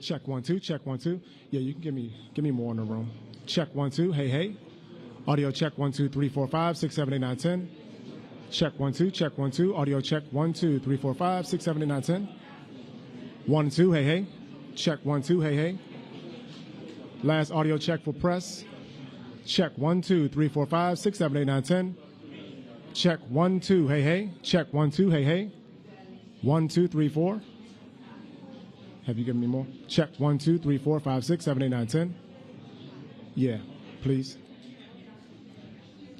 Check 1 2. Check 1 2. Yeah, you can give me more in the room. Check 1 2. Hey hey. Audio check 1 2 3 4 5 6 7 8 9 10. Check 1 2. Check 1 2. Audio check 1 2 3 4 5 6 7 8 9 10. 1 2. Hey hey. Check 1 2. Hey hey. Last audio check for press. Check 1 2 3 4 5 6 7 8 9 10. Check 1 2. Hey hey. Check 1 2. Hey hey. 1 2 3 4. Have you given me more? Check 1 2 3 4 5 6 7 8 9 10. Yeah, please.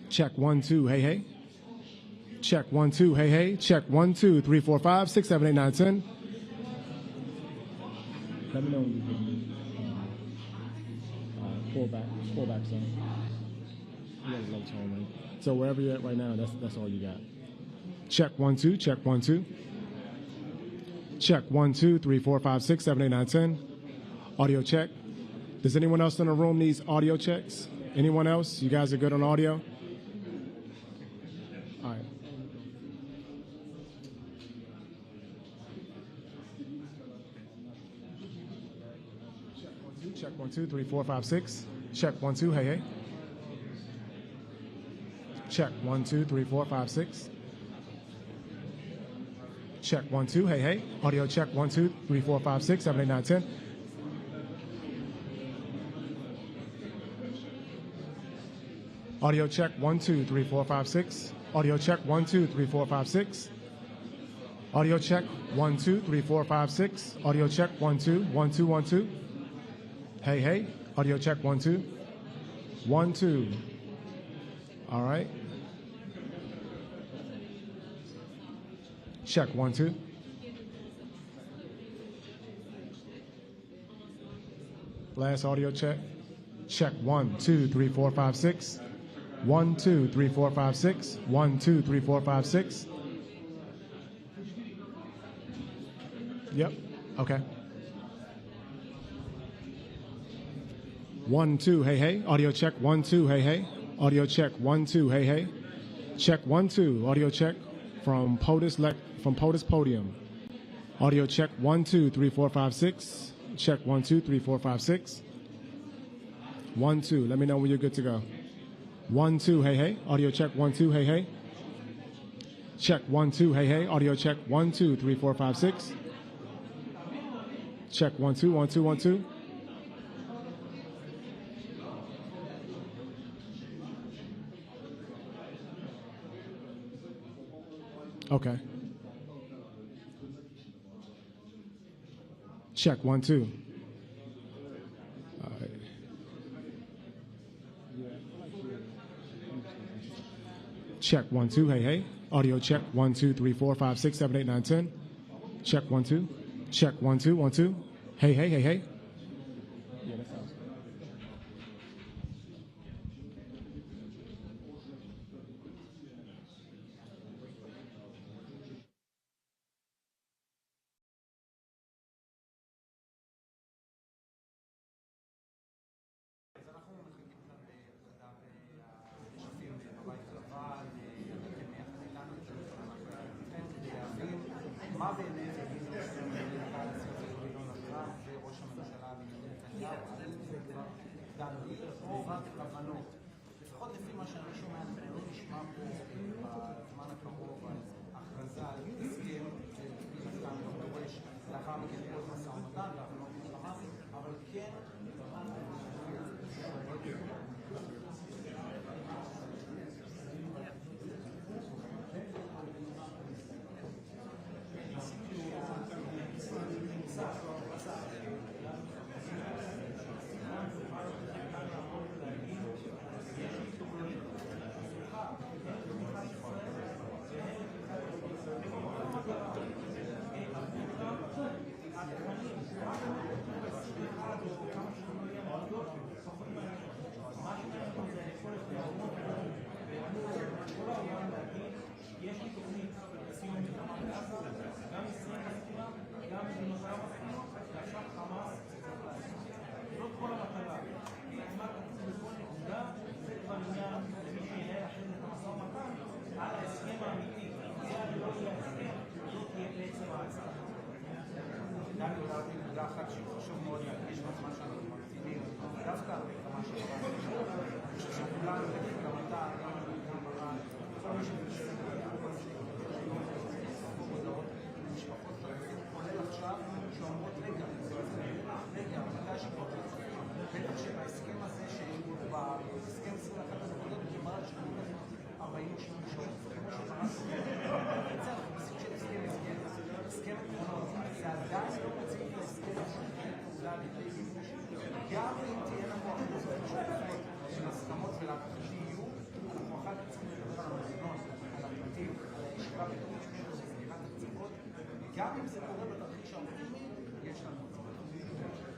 Check 1 2. Hey hey. Check 1 2. Hey hey. Check 1 2 3 4 5 6 7 8 9 10. Let me know when you give me. Pull back some. You got a low tone, right? So wherever you're at right now, that's all you got. Check 1 2. Check 1 2. Check 1 2 3 4 5 6 7 8 9 10. Audio check. Does anyone else in the room needs audio checks? Anyone else? You guys are good on audio? All right. Check 1 2 3 4 5 6. Check 1 2. Hey hey. Check 1 2 3 4 5 6. Check 1 2. Hey hey. Audio check 1 2 3 4 5 6 7 8 9 10. Audio check 1 2 3 4 5 6. Audio check 1 2 3 4 5 6. Audio check 1 2 3 4 5 6. Audio check 1 2 1 2 1 2. Hey hey. Audio check 1 2 1 2. All right. Check 1 2. Last audio check. Check 1 2 3 4 5 6. 1 2 3 4 5 6. 1 2 3 4 5 6. Yep. Okay. 1 2. Hey hey. Audio check 1 2. Hey hey. Audio check 1 2. Hey hey. Check 1 2. Audio check from POTUS Podium. Audio check 1 2 3 4 5 6. Check 1 2 3 4 5 6. 1 2. Let me know when you're good to go. 1 2. Hey hey. Audio check 1 2. Hey hey. Check 1 2. Hey hey. Audio check 1 2 3 4 5 6. Check 1 2 1 2 1 2. Okay. Check 1 2. All right. Check 1 2. Hey hey. Audio check 1 2 3 4 5 6 7 8 9 10. Check 1 2. Check 1 2 1 2. Hey hey hey hey. Yeah, that sounds good. מה באמת יגידו וראש הממשלה בנימין נתניהו, האם זה כבר דנו תגובת כוונות, לפחות לפי מה שאני שומע, לא נשמע פה בזמן הקרוב על הכרזה על הסכם, זה סתם דורש לאחר מכן עוד משא ומתן, ואנחנו לא מלחמה, אבל כן גם נקודה אחת שחשוב מאוד להדגיש בזמן שאנחנו ממתינים, דווקא כמה שכבר אני חושב שכולנו, גם אתה, גם ברן, כל מי שמתעסק מודעות למשפחות, כולל עכשיו, שאומרות רגע, מתי שכבר בטח שבהסכם הזה, בהסכם 21 הנקודות, מדובר על 48 שעות, כמו שפרסנו, בעצם אנחנו בסוג של הסכם עקרונות, זה עדיין לא מוצאים את ההסכם פעולה לידי מימוש, גם אם תהיה לנו אחוז משותפות של הסכמות ולהערכתי יהיו, אנחנו אחר כך צריכים לדבר על המזונות, על הפרטים, על הישיבה בתוך משמרת לסגירת הקצוות, גם אם זה קורה בתרחיש האופטימי, יש לנו את זה.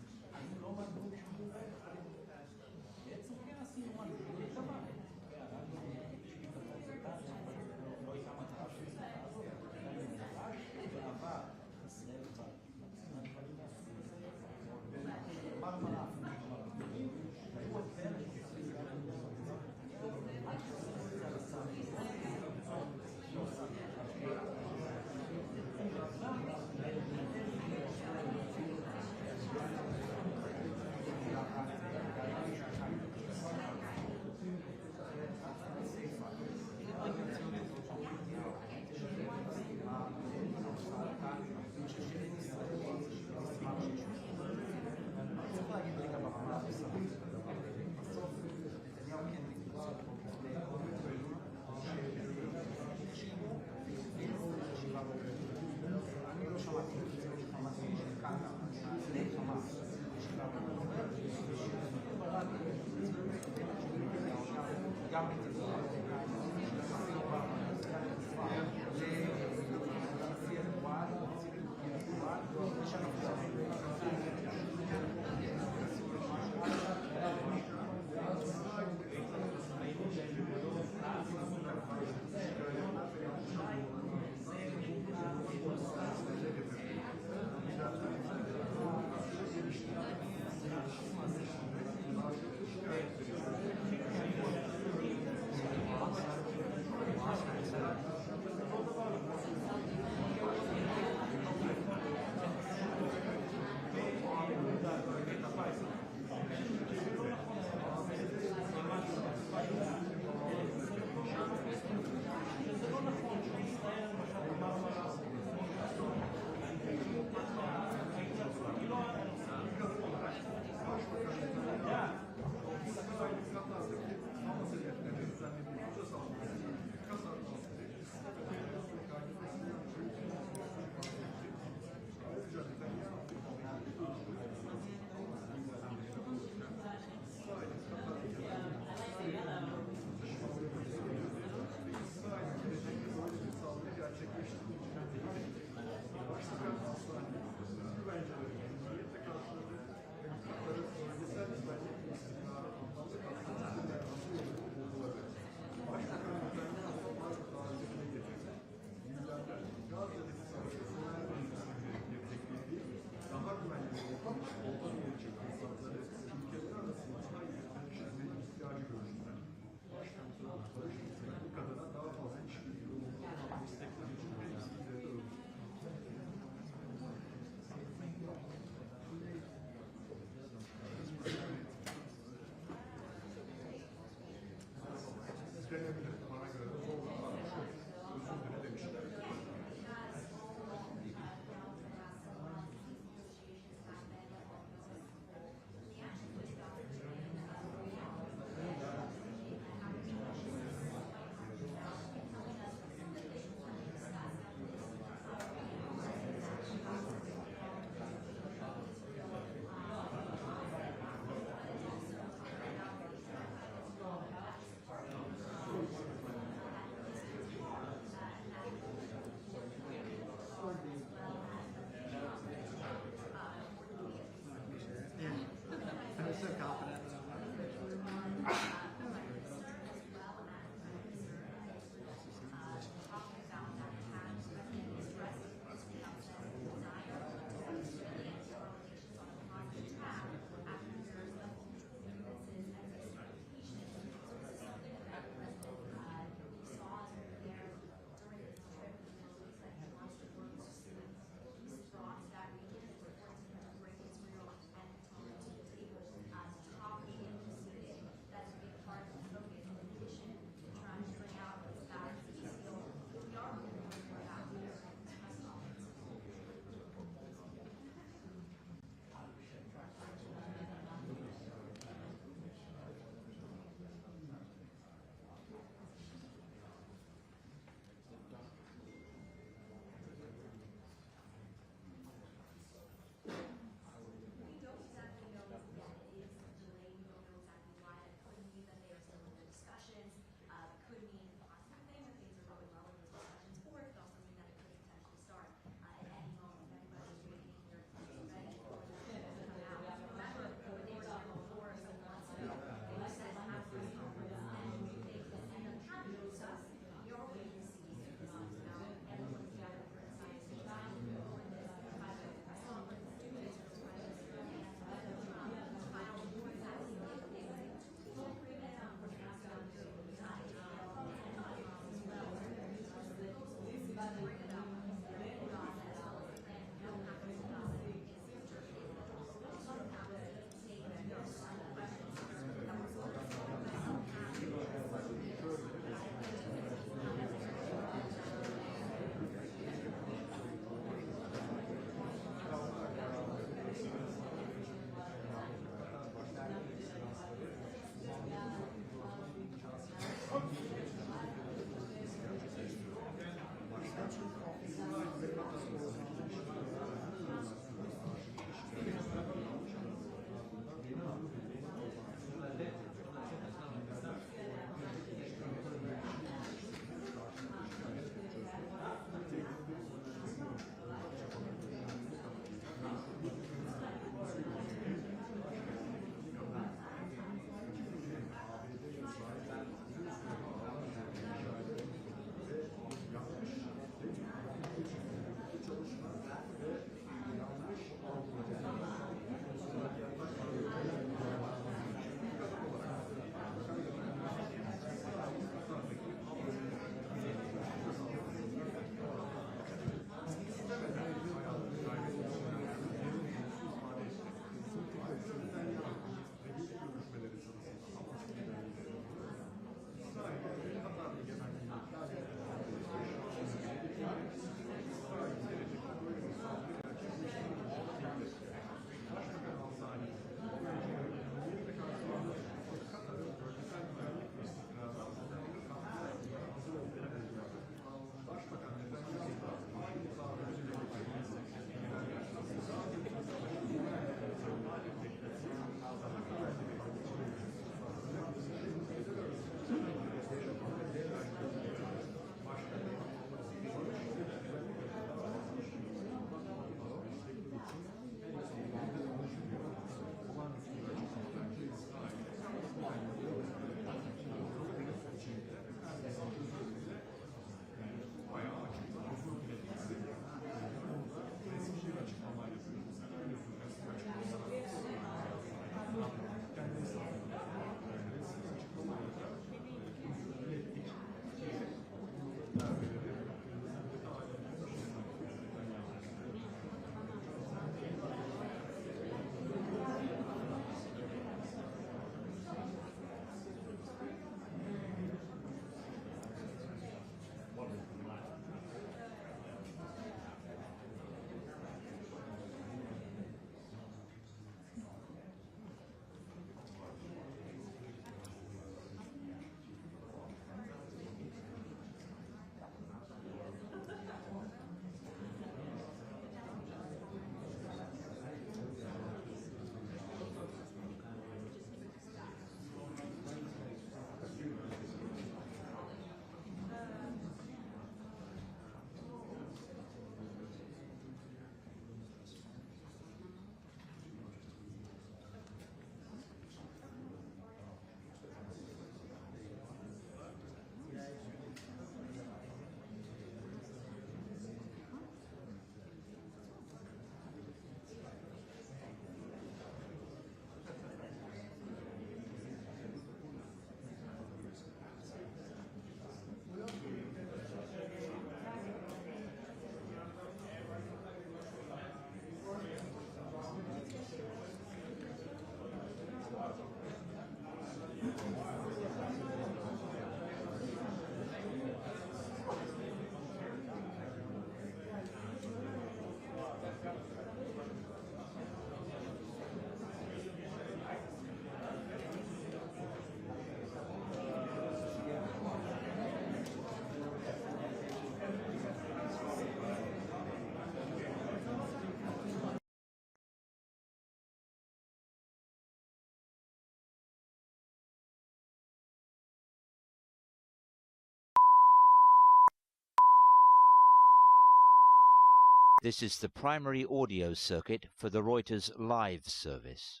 This is the primary audio circuit for the Reuters live service.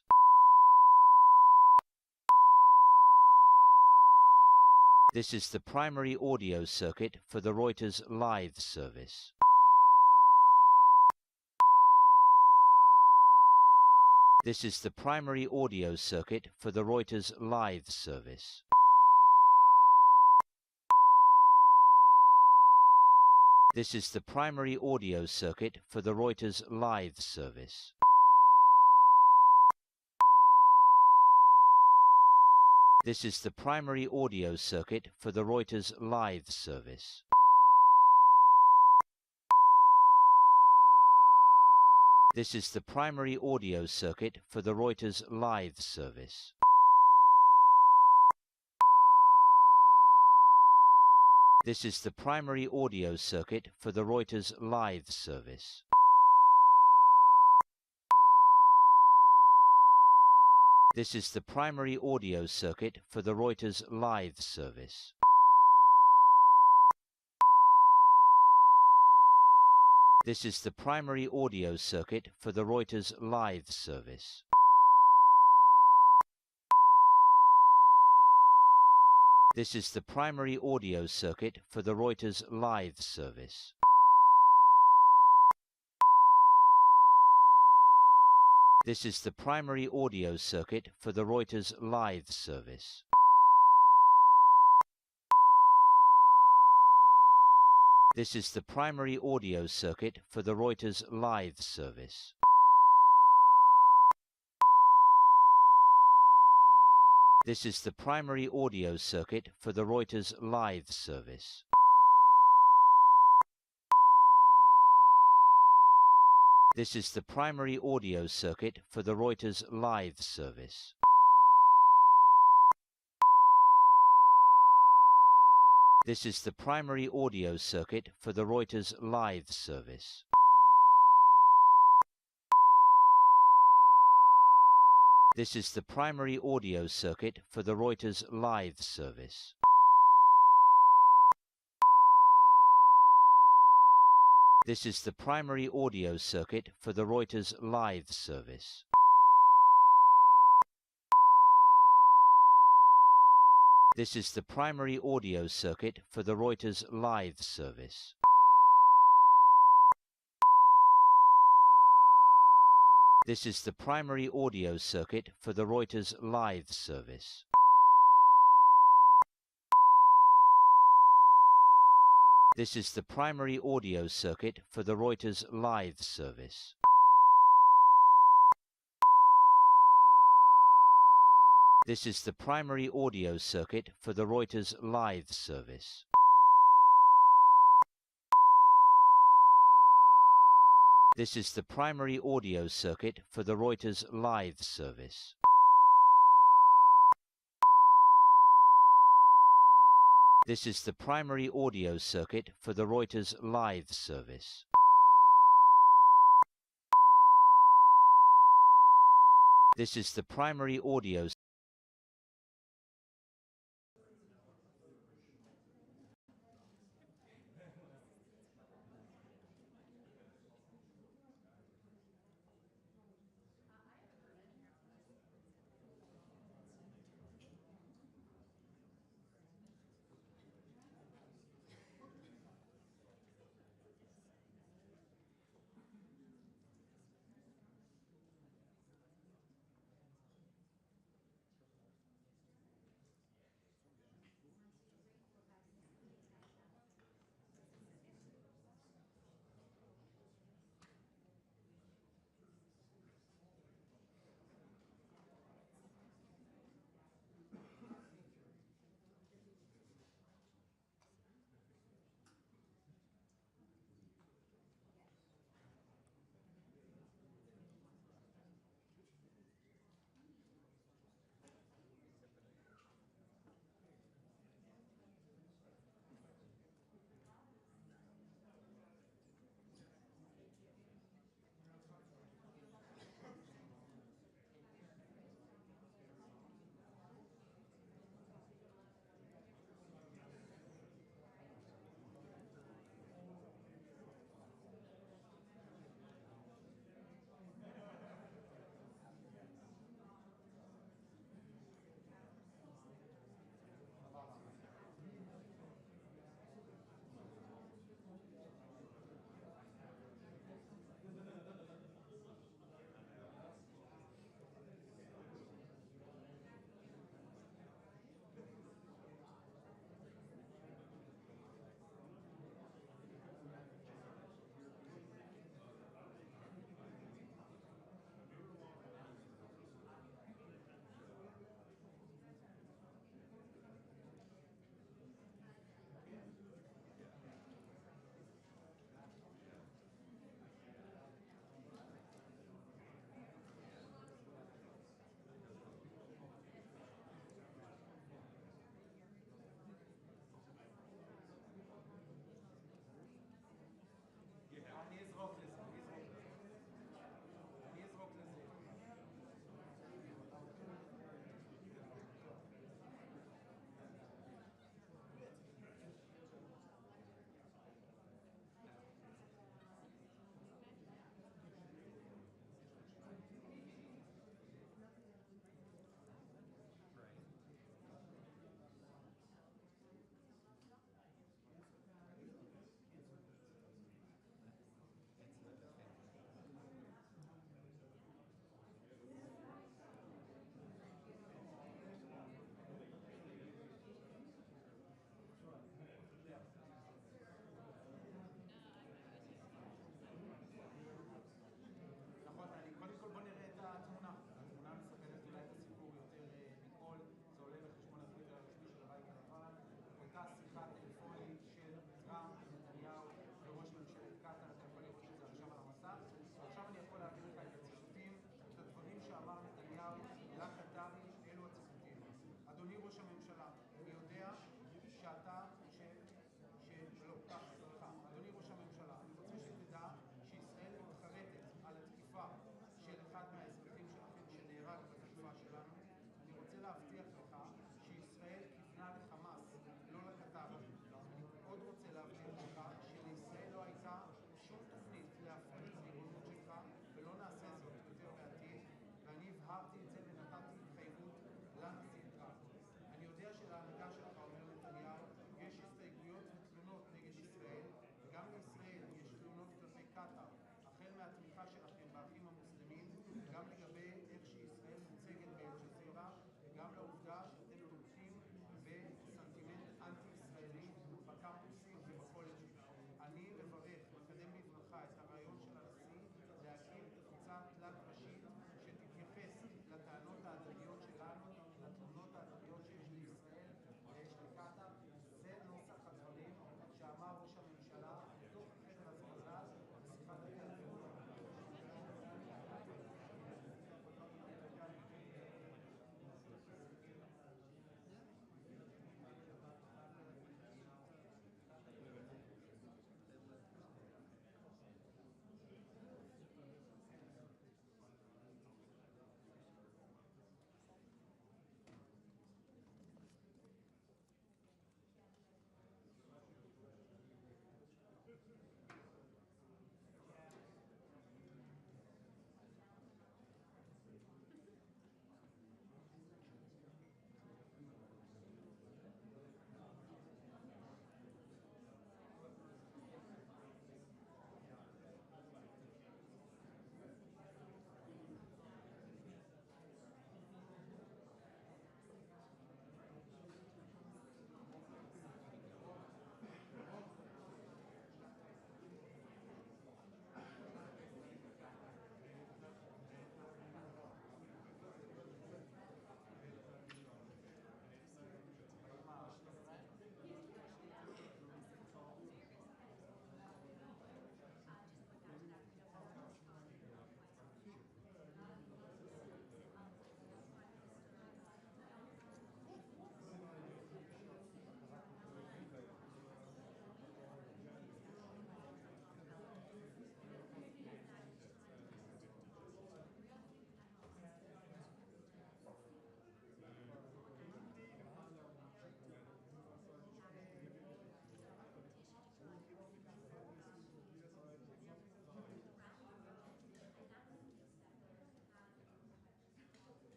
This is the primary audio circuit for the Reuters live service. This is the primary audio circuit for the Reuters live service. This is the primary audio circuit for the Reuters live service. This is the primary audio circuit for the Reuters live service. This is the primary audio circuit for the Reuters live service. This is the primary audio circuit for the Reuters live service. This is the primary audio circuit for the Reuters live service. This is the primary audio circuit for the Reuters live service. This is the primary audio circuit for the Reuters live service. This is the primary audio circuit for the Reuters live service. This is the primary audio circuit for the Reuters live service. This is the primary audio circuit for the Reuters live service. This is the primary audio circuit for the Reuters live service. This is the primary audio circuit for the Reuters live service. This is the primary audio circuit for the Reuters live service. This is the primary audio circuit for the Reuters live service. This is the primary audio circuit for the Reuters live service. This is the primary audio circuit for the Reuters live service. This is the primary audio circuit for the Reuters live service. This is the primary audio circuit for the Reuters live service. This is the primary audio circuit for the Reuters live service. This is the primary audio circuit for the Reuters live service. This is the primary audio.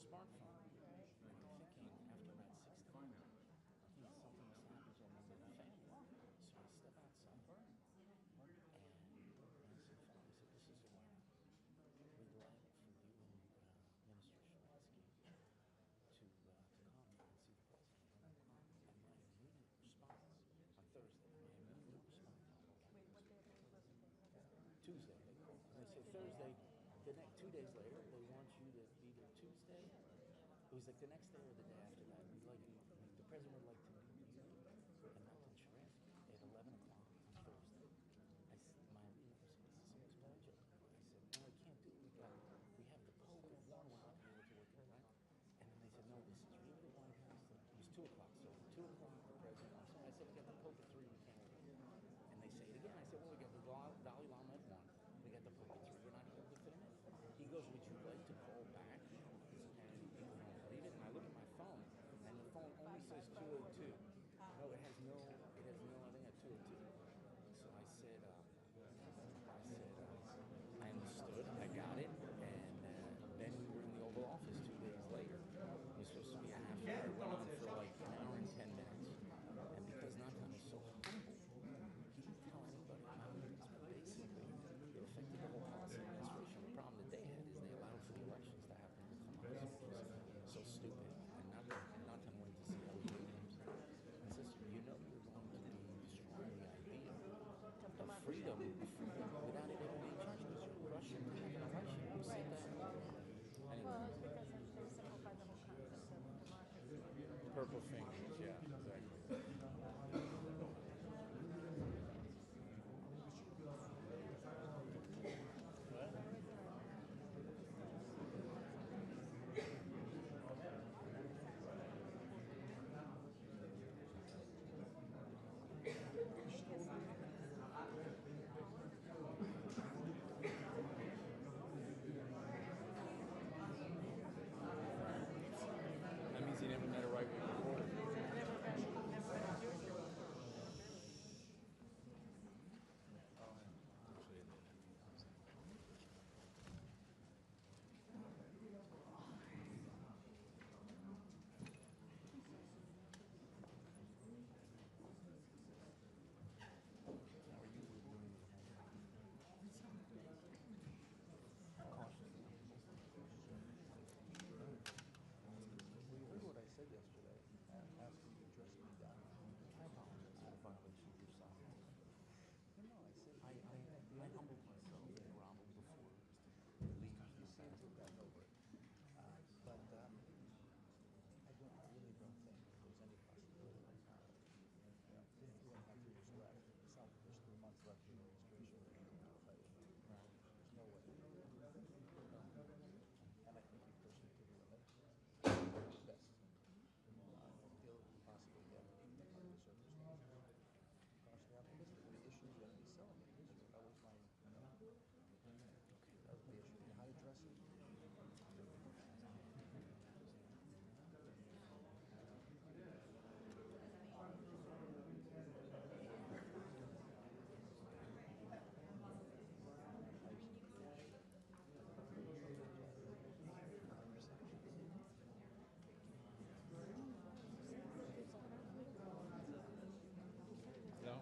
smartphone. And I'm thinking, after about 6 to 9, something was happening in the family. So I step outside, and I said, this is a we'd like for you and Minister Sharansky to come and see the president. And my immediate response on Thursday, Wait, what day of the week was it? Tuesday, they called. And they said Thursday, the next 2 days later, they want you to be there Tuesday. It was like the next day or the day after that. We'd like you, the president would like to meet you and Milton Sharansky at 11 o'clock on Thursday. I said, my immediate response is, "What a joke." I said, "No, I can't do it. We have the Pope and one, we're not going to be able to work it, right?" And then they said, "No, this is really the White House." It was 2 o'clock, so 2 o'clock, the president. I said, "We got the Pope at 3, we can't work it." And they say it again. I said, "Well, we got the Dalai Lama at 1, we got the Pope at 3, we're not able to fit him in." He goes, "Would you like to call back?" And he won't believe it. And I look at my phone, and the phone only says 202. No, it has no, I think at 202. So I said, I understood, I got it, and then we were in the Oval Office 2 days later. It was supposed to be a half hour, it went on for like an hour and 10 minutes. And because Nathan is so humble, he didn't tell anybody about this, but basically it affected the whole policy administration. The problem that they had is they allowed for the elections to happen with Hamas, which was so stupid. And Nathan went to see Ellie Williams and says, "You know you're going to be destroying the idea of freedom without it ever being changed, because you're rushing to have an election." Who said that? Anyway. Well, it's because they simplified the whole concept of democracy. Purple fingers, yeah, exactly. That means he never met a right-wing reporter. Yesterday, after you addressed me down, I apologize for the violation of your sovereignty. No, I said I humbled myself and groveled before leaders. You seem to have gotten over it, but I really don't think there's any possibility of comedy. You know, 2.5 years left. It's not there's 3 months left in the administration. There's no way. And I think you personally could do it best. Possibly get under the circumstances. Cautiously optimistic. The issue is going to be selling it this year. That was my, that was the issue. How you dress it. No.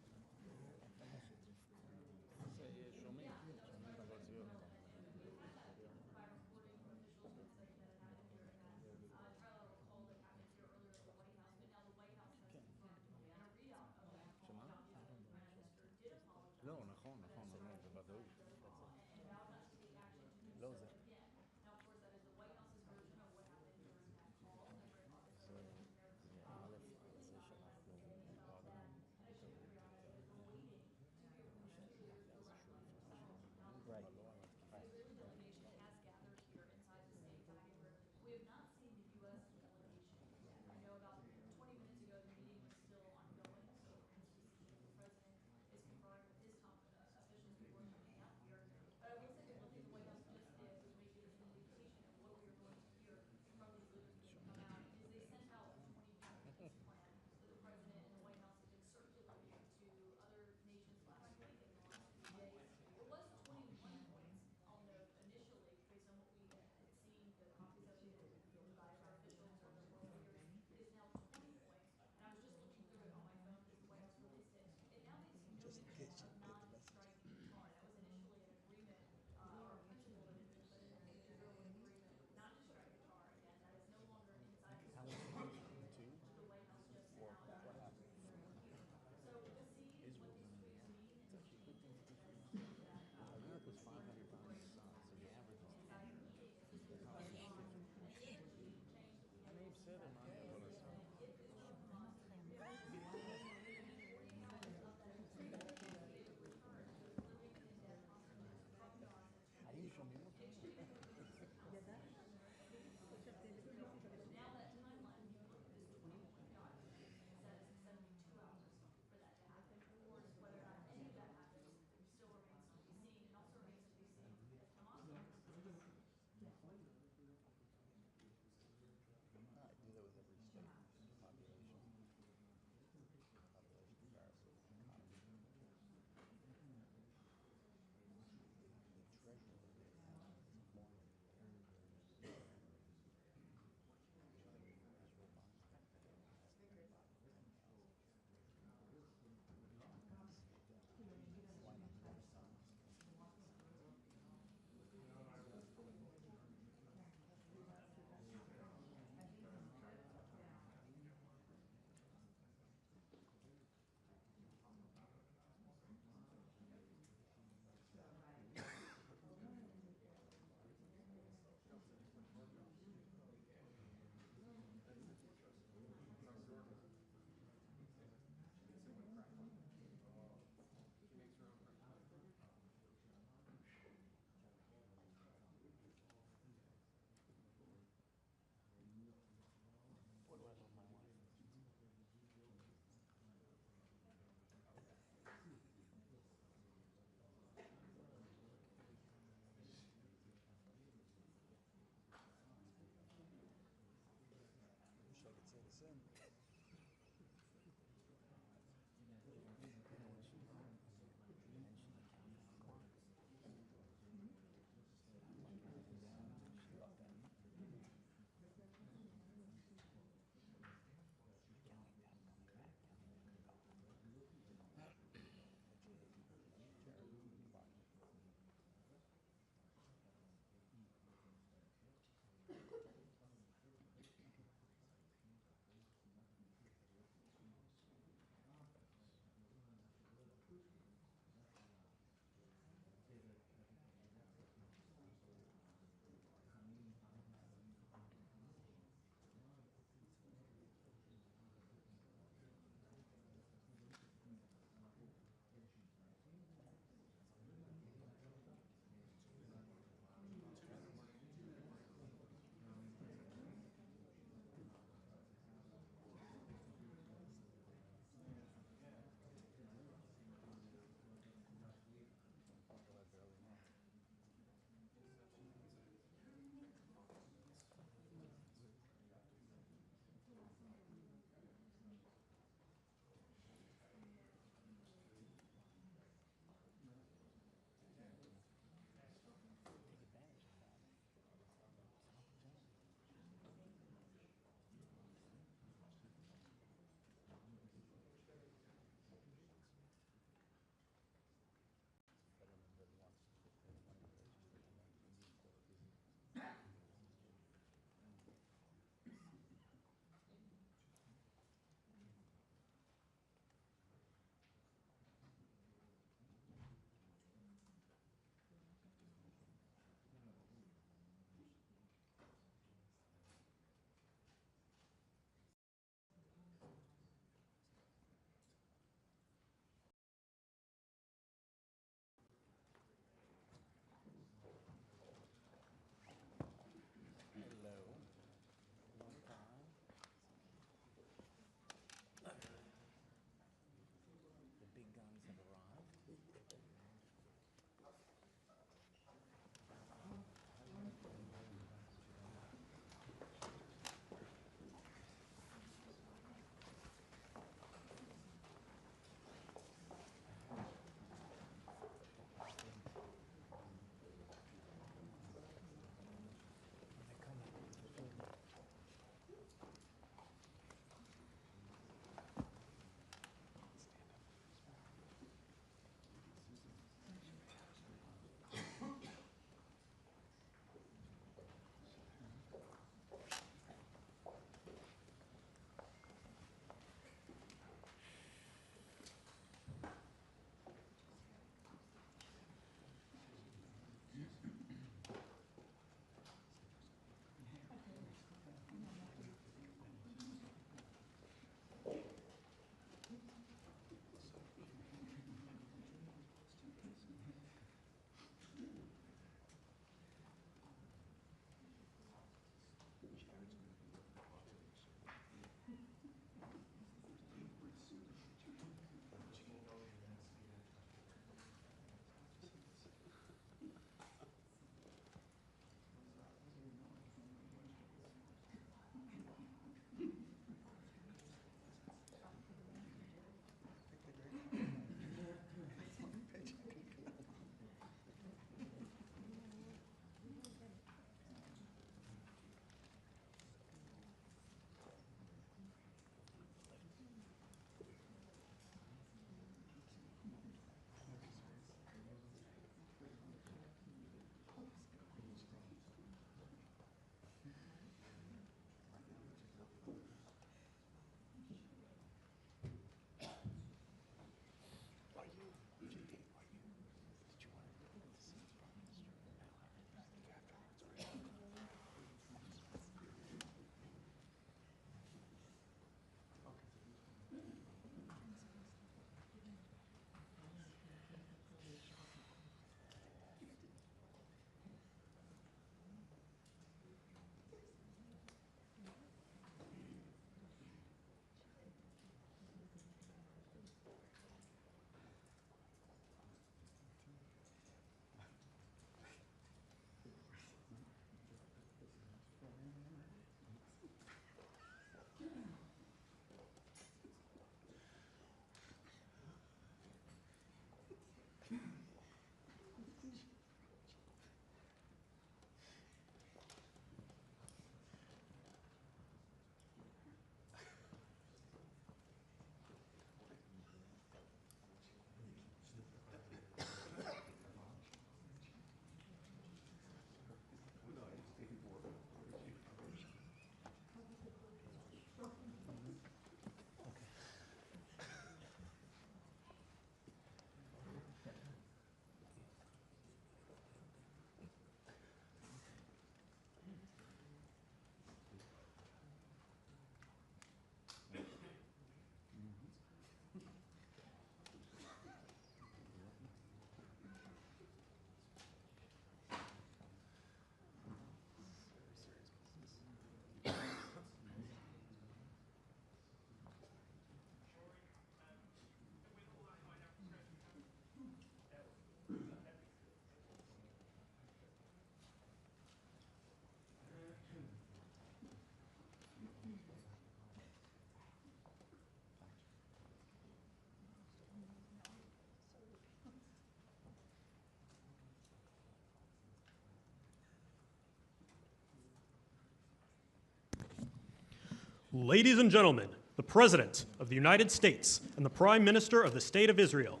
Ladies and gentlemen, the President of the United States and the Prime Minister of the State of Israel.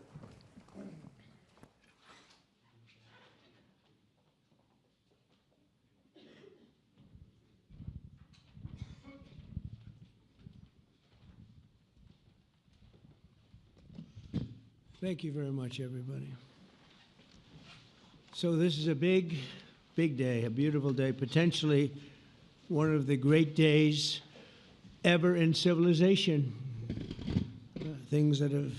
Thank you very much, everybody. So this is a big, big day, a beautiful day, potentially one of the great days ever in civilization. Things that have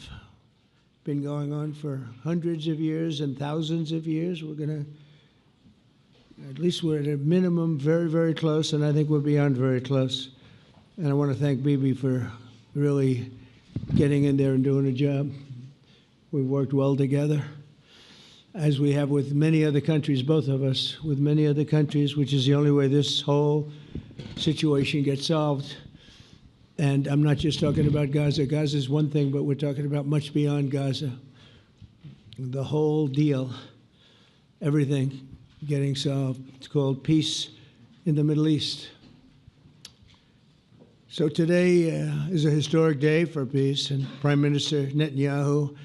been going on for hundreds of years and thousands of years. We're going to, at least we're at a minimum very, very close, and I think we're beyond very close. And I want to thank Bibi for really getting in there and doing a job. We've worked well together, as we have with many other countries, both of us, with many other countries, which is the only way this whole situation gets solved. And I'm not just talking about Gaza. Gaza is one thing, but we're talking about much beyond Gaza. The whole deal, everything getting solved. It's called peace in the Middle East. So today is a historic day for peace, and Prime Minister Netanyahu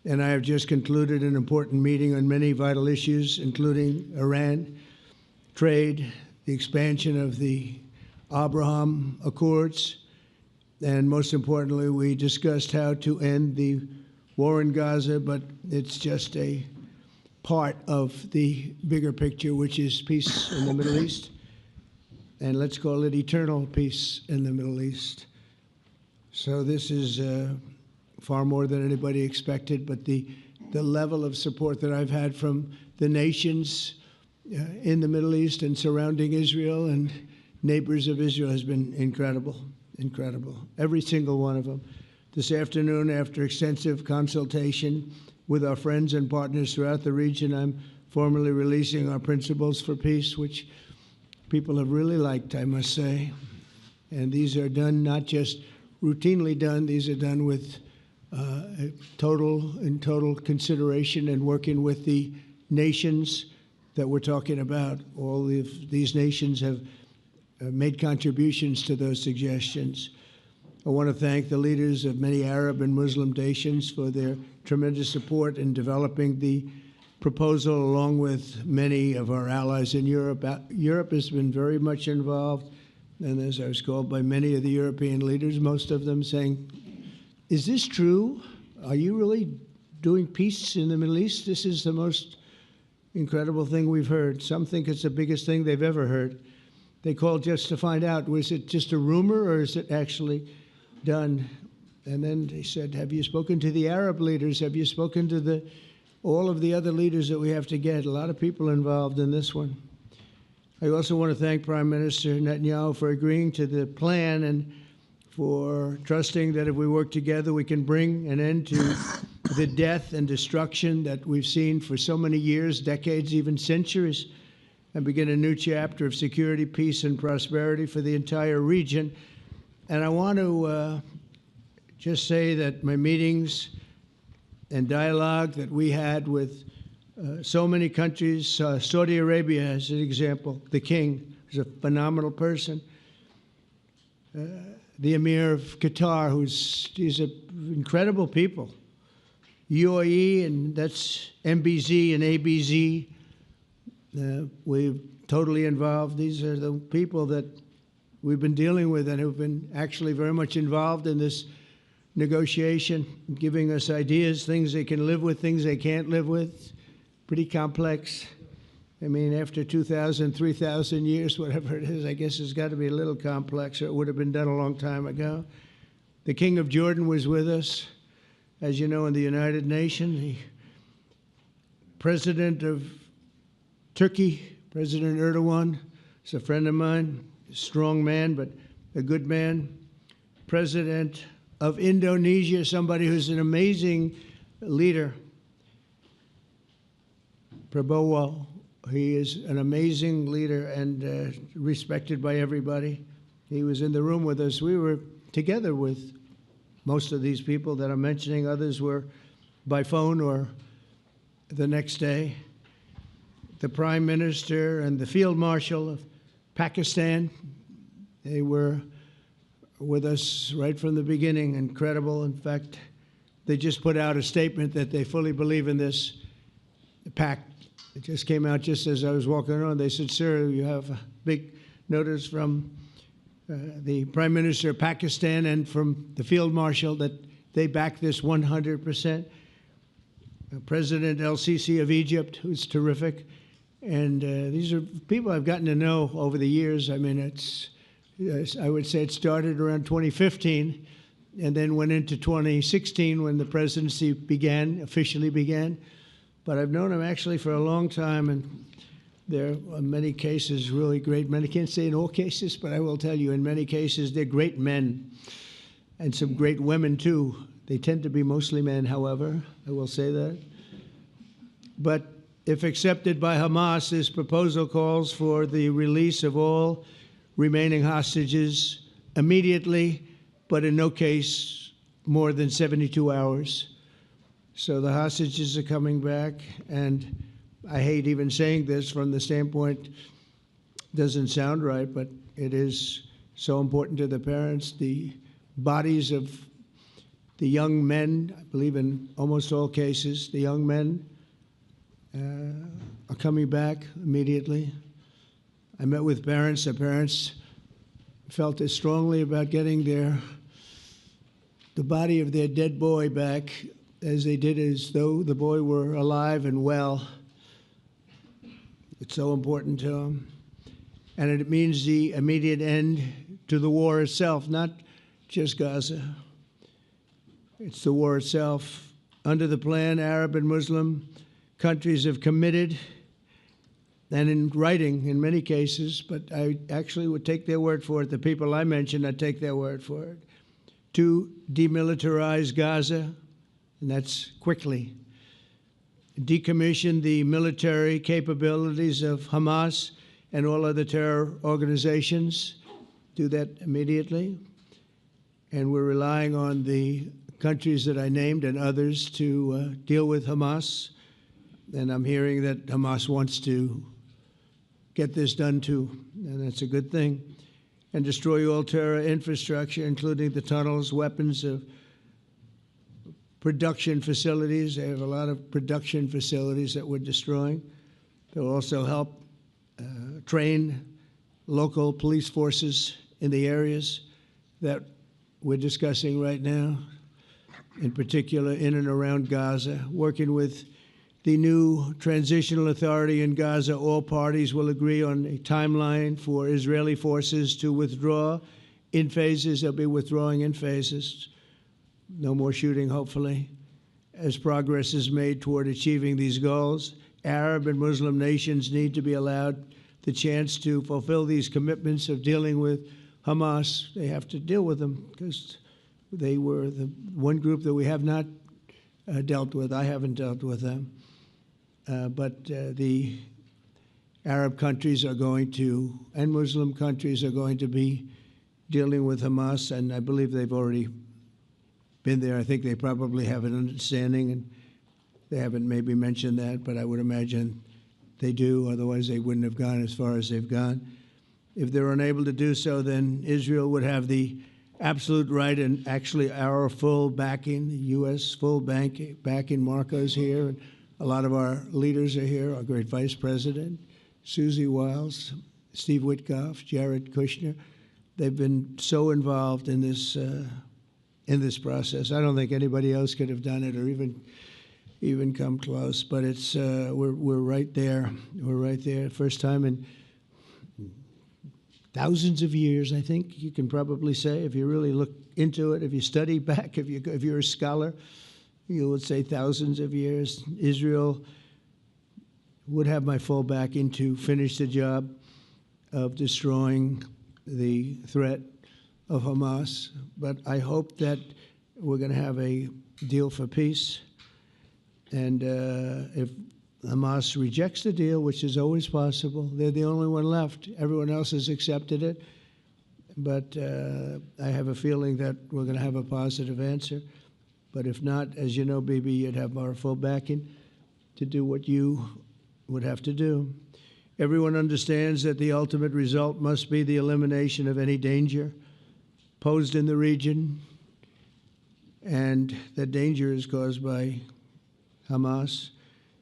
and I have just concluded an important meeting on many vital issues, including Iran, trade, the expansion of the Abraham Accords, and most importantly, we discussed how to end the war in Gaza, but it's just a part of the bigger picture, which is peace in the Middle East, and let's call it eternal peace in the Middle East. So this is far more than anybody expected, but the level of support that I've had from the nations in the Middle East and surrounding Israel and neighbors of Israel has been incredible, incredible. Every single one of them. This afternoon, after extensive consultation with our friends and partners throughout the region, I'm formally releasing our principles for peace, which people have really liked, I must say. And these are done, not just routinely done, these are done with total consideration and working with the nations that we're talking about. All of these nations have made contributions to those suggestions. I want to thank the leaders of many Arab and Muslim nations for their tremendous support in developing the proposal, along with many of our allies in Europe. Europe has been very much involved, and as I was called by many of the European leaders, most of them saying, is this true? Are you really doing peace in the Middle East? This is the most incredible thing we've heard. Some think it's the biggest thing they've ever heard. They called just to find out, was it just a rumor or is it actually done? And then they said, have you spoken to the Arab leaders? Have you spoken to all of the other leaders that we have to get? A lot of people involved in this one. I also want to thank Prime Minister Netanyahu for agreeing to the plan and for trusting that if we work together, we can bring an end to the death and destruction that we've seen for so many years, decades, even centuries, and begin a new chapter of security, peace, and prosperity for the entire region. And I want to just say that my meetings and dialogue that we had with so many countries, Saudi Arabia as an example, the king is a phenomenal person. The Emir of Qatar, he's an incredible people. UAE, and that's MBZ and ABZ. We're totally involved. These are the people that we've been dealing with and who've been actually very much involved in this negotiation, giving us ideas, things they can live with, things they can't live with. Pretty complex. I mean, after 2,000, 3,000 years, whatever it is, I guess it's got to be a little complex, or it would have been done a long time ago. The King of Jordan was with us, as you know, in the United Nations. The President of Turkey, President Erdogan, is a friend of mine, a strong man, but a good man. President of Indonesia, somebody who's an amazing leader, Prabowo. He is an amazing leader and respected by everybody. He was in the room with us. We were together with most of these people that I'm mentioning. Others were by phone or the next day. The Prime Minister and the Field Marshal of Pakistan, they were with us right from the beginning. Incredible. In fact, they just put out a statement that they fully believe in this pact. It just came out just as I was walking around. They said, sir, you have a big notice from the Prime Minister of Pakistan and from the Field Marshal that they back this 100%. President El-Sisi of Egypt, who's terrific. And these are people I've gotten to know over the years. I mean, I would say it started around 2015 and then went into 2016 when the presidency officially began. But I've known him actually for a long time, and there are many cases really great men. I can't say in all cases, but I will tell you in many cases they're great men and some great women too. They tend to be mostly men, however, I will say that. But if accepted by Hamas, this proposal calls for the release of all remaining hostages immediately, but in no case more than 72 hours. So the hostages are coming back, and I hate even saying this from the standpoint, doesn't sound right, but it is so important to the parents. The bodies of the young men, I believe in almost all cases, the young men are coming back immediately. I met with parents. The parents felt as strongly about getting the body of their dead boy back as they did as though the boy were alive and well. It's so important to them. And it means the immediate end to the war itself, not just Gaza. It's the war itself. Under the plan, Arab and Muslim countries have committed, and in writing in many cases, but I actually would take their word for it. The people I mentioned, I'd take their word for it, to demilitarize Gaza, and that's quickly. Decommission the military capabilities of Hamas and all other terror organizations. Do that immediately. And we're relying on the countries that I named and others to deal with Hamas. And I'm hearing that Hamas wants to get this done too, and that's a good thing. And destroy all terror infrastructure, including the tunnels, weapons of production facilities. They have a lot of production facilities that we're destroying. They'll also help train local police forces in the areas that we're discussing right now, in particular in and around Gaza, working with the new transitional authority in Gaza. All parties will agree on a timeline for Israeli forces to withdraw in phases. They'll be withdrawing in phases. No more shooting, hopefully, as progress is made toward achieving these goals. Arab and Muslim nations need to be allowed the chance to fulfill these commitments of dealing with Hamas. They have to deal with them because they were the one group that we have not dealt with. I haven't dealt with them. But the Arab countries are going to, and Muslim countries are going to be dealing with Hamas, and I believe they've already been there. I think they probably have an understanding, and they haven't maybe mentioned that, but I would imagine they do. Otherwise, they wouldn't have gone as far as they've gone. If they're unable to do so, then Israel would have the absolute right and actually our full backing, the U.S. full backing. Marco's here, and a lot of our leaders are here, our great Vice President, Susie Wiles, Steve Witkoff, Jared Kushner. They've been so involved in this process. I don't think anybody else could have done it or even come close. But it's we're right there. We're right there. First time in thousands of years, I think you can probably say, if you really look into it, if you study back, if you're a scholar, you would say thousands of years. Israel would have my full backing to finish the job of destroying the threat of Hamas. But I hope that we're going to have a deal for peace. And if Hamas rejects the deal, which is always possible, they're the only one left. Everyone else has accepted it. But I have a feeling that we're going to have a positive answer. But if not, as you know, Bibi, you'd have our full backing to do what you would have to do. Everyone understands that the ultimate result must be the elimination of any danger posed in the region, and the danger is caused by Hamas.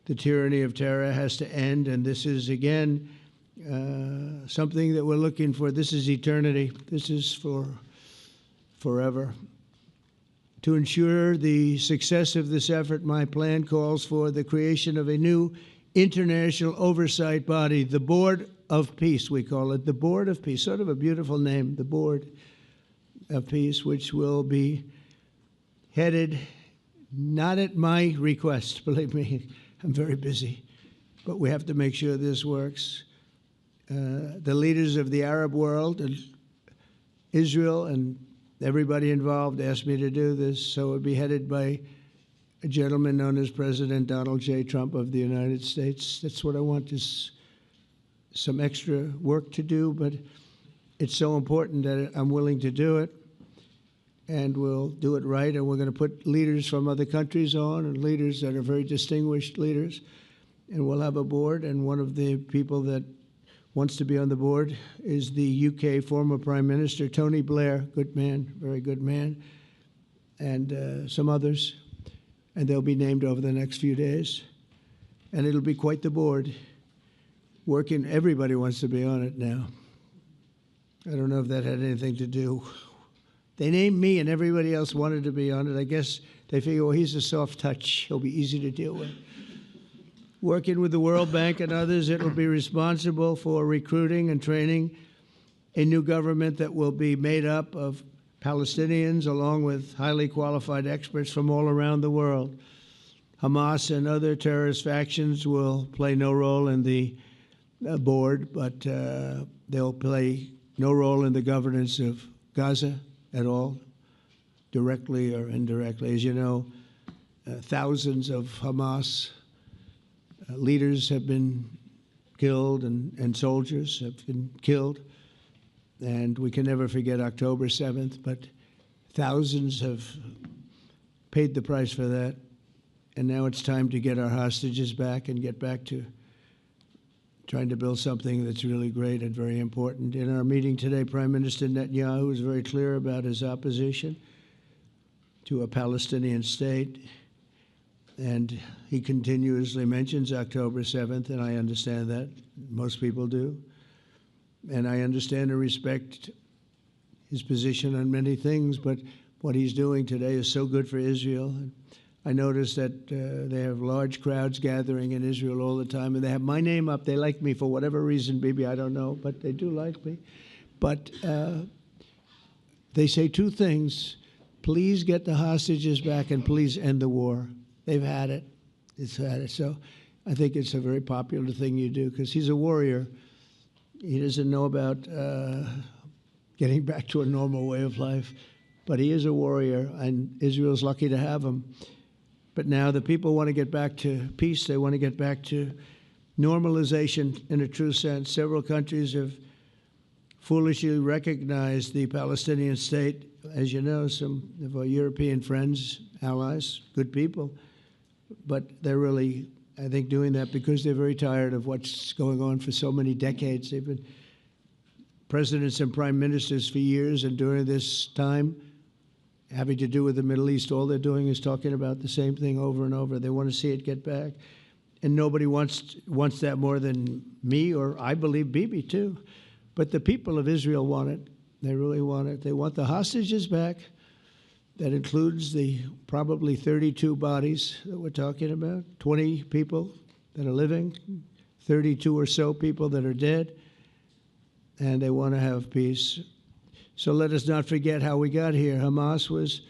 The tyranny of terror has to end, and this is, again, something that we're looking for. This is eternity. This is for forever. To ensure the success of this effort, my plan calls for the creation of a new international oversight body, the Board of Peace, we call it, the Board of Peace, sort of a beautiful name, the Board of Peace, which will be headed, not at my request, believe me, I'm very busy, but we have to make sure this works. The leaders of the Arab world and Israel and everybody involved asked me to do this, so it would be headed by a gentleman known as President Donald J. Trump of the United States. That's what I want, is some extra work to do, but it's so important that I'm willing to do it, and we'll do it right, and we're going to put leaders from other countries on, and leaders that are very distinguished leaders, and we'll have a board, and one of the people that wants to be on the board is the UK former Prime Minister, Tony Blair, good man, very good man, and some others, and they'll be named over the next few days, and it'll be quite the board. Working, everybody wants to be on it now. I don't know if that had anything to do. They named me and everybody else wanted to be on it. I guess they figure, well, he's a soft touch. He'll be easy to deal with. Working with the World Bank and others, it will be responsible for recruiting and training a new government that will be made up of Palestinians along with highly qualified experts from all around the world. Hamas and other terrorist factions will play no role in the board, but they'll play no role in the governance of Gaza at all, directly or indirectly. As you know, thousands of Hamas leaders have been killed and soldiers have been killed. And we can never forget October 7th, but thousands have paid the price for that. And now it's time to get our hostages back and get back to trying to build something that's really great and very important. In our meeting today, Prime Minister Netanyahu was very clear about his opposition to a Palestinian state. And he continuously mentions October 7th, and I understand that. Most people do. And I understand and respect his position on many things, but what he's doing today is so good for Israel. I notice that they have large crowds gathering in Israel all the time, and they have my name up. They like me for whatever reason, maybe I don't know, but they do like me. But they say two things: please get the hostages back, and please end the war. They've had it. It's had it. So I think it's a very popular thing you do, because he's a warrior. He doesn't know about getting back to a normal way of life, but he is a warrior, and Israel's lucky to have him. But now the people want to get back to peace. They want to get back to normalization in a true sense. Several countries have foolishly recognized the Palestinian state. As you know, some of our European friends, allies, good people, but they're really, I think, doing that because they're very tired of what's going on for so many decades. They've been presidents and prime ministers for years, and during this time, having to do with the Middle East, all they're doing is talking about the same thing over and over. They want to see it get back. And nobody wants that more than me, or I believe Bibi too. But the people of Israel want it. They really want it. They want the hostages back. That includes the probably 32 bodies that we're talking about, 20 people that are living, 32 or so people that are dead, and they want to have peace. So let us not forget how we got here. Hamas was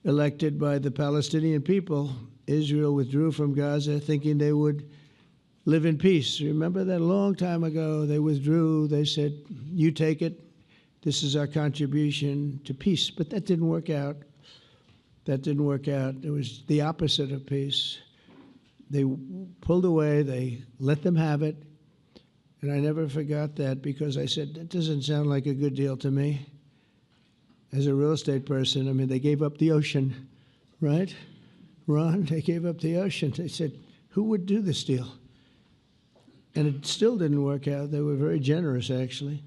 elected by the Palestinian people. Israel withdrew from Gaza thinking they would live in peace. Remember that a long time ago? They withdrew. They said, you take it. This is our contribution to peace. But that didn't work out. That didn't work out. It was the opposite of peace. They pulled away. They let them have it. And I never forgot that, because I said, that doesn't sound like a good deal to me. As a real estate person, I mean, they gave up the ocean, right? Ron, they gave up the ocean. They said, who would do this deal? And it still didn't work out. They were very generous, actually.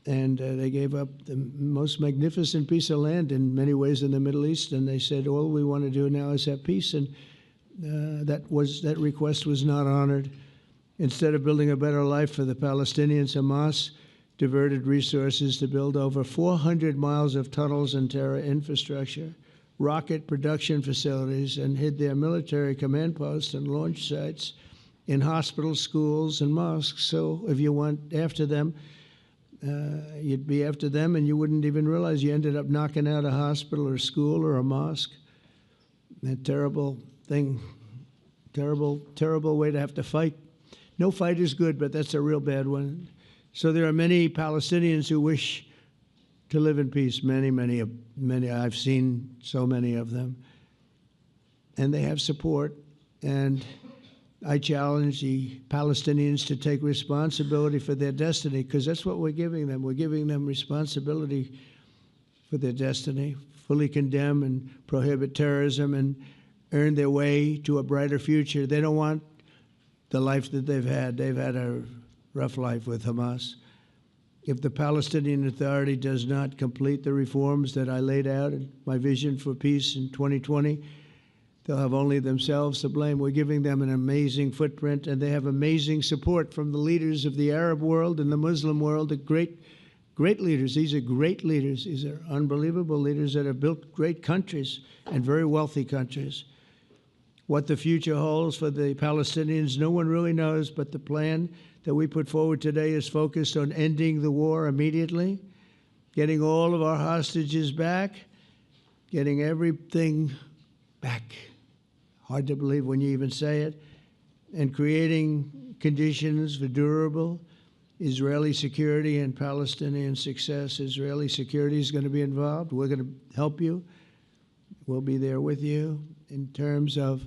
And they gave up the most magnificent piece of land in many ways in the Middle East, and they said, all we want to do now is have peace, and that request was not honored. Instead of building a better life for the Palestinians, Hamas diverted resources to build over 400 miles of tunnels and terror infrastructure, rocket production facilities, and hid their military command posts and launch sites in hospitals, schools, and mosques. So if you want after them, you'd be after them, and you wouldn't even realize you ended up knocking out a hospital or a school or a mosque. A terrible thing, terrible, terrible way to have to fight. No fight is good, but that's a real bad one. So there are many Palestinians who wish to live in peace. Many, many, many. I've seen so many of them, and they have support. And I challenge the Palestinians to take responsibility for their destiny, because that's what we're giving them. We're giving them responsibility for their destiny, fully condemn and prohibit terrorism and earn their way to a brighter future. They don't want the life that they've had. They've had a rough life with Hamas. If the Palestinian Authority does not complete the reforms that I laid out in my vision for peace in 2020, they'll have only themselves to blame. We're giving them an amazing footprint, and they have amazing support from the leaders of the Arab world and the Muslim world, the great leaders. These are great leaders. These are unbelievable leaders that have built great countries and very wealthy countries. What the future holds for the Palestinians, no one really knows, but the plan that we put forward today is focused on ending the war immediately, getting all of our hostages back, getting everything back. Hard to believe when you even say it, and creating conditions for durable Israeli security and Palestinian success. Israeli security is going to be involved. We're going to help you. We'll be there with you in terms of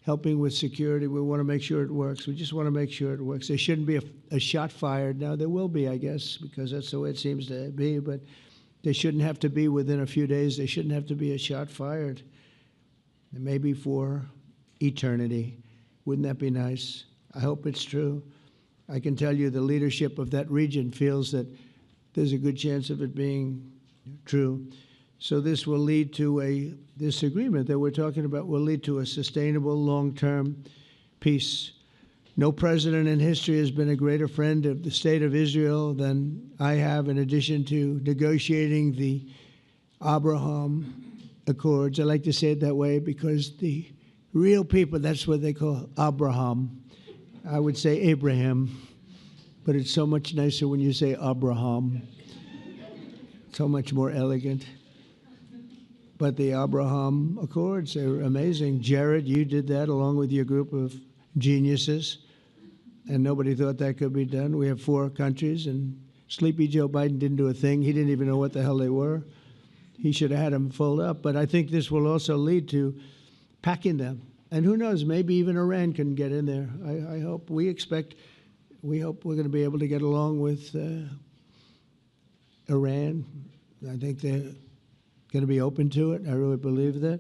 helping with security. We want to make sure it works. We just want to make sure it works. There shouldn't be a shot fired. Now, there will be, I guess, because that's the way it seems to be, but there shouldn't have to be within a few days. There shouldn't have to be a shot fired. Maybe for eternity. Wouldn't that be nice? I hope it's true. I can tell you the leadership of that region feels that there's a good chance of it being true. So this will lead to this agreement that we're talking about will lead to a sustainable long-term peace. No president in history has been a greater friend of the state of Israel than I have, in addition to negotiating the Abraham Accords. I like to say it that way because the real people, that's what they call Abraham. I would say Abraham, but it's so much nicer when you say Abraham. So much more elegant. But the Abraham Accords are amazing. Jared, you did that along with your group of geniuses, and nobody thought that could be done. We have 4 countries, and Sleepy Joe Biden didn't do a thing. He didn't even know what the hell they were. He should have had them fold up. But I think this will also lead to packing them. And who knows, maybe even Iran can get in there. I hope, we hope we're going to be able to get along with Iran. I think they're going to be open to it. I really believe that.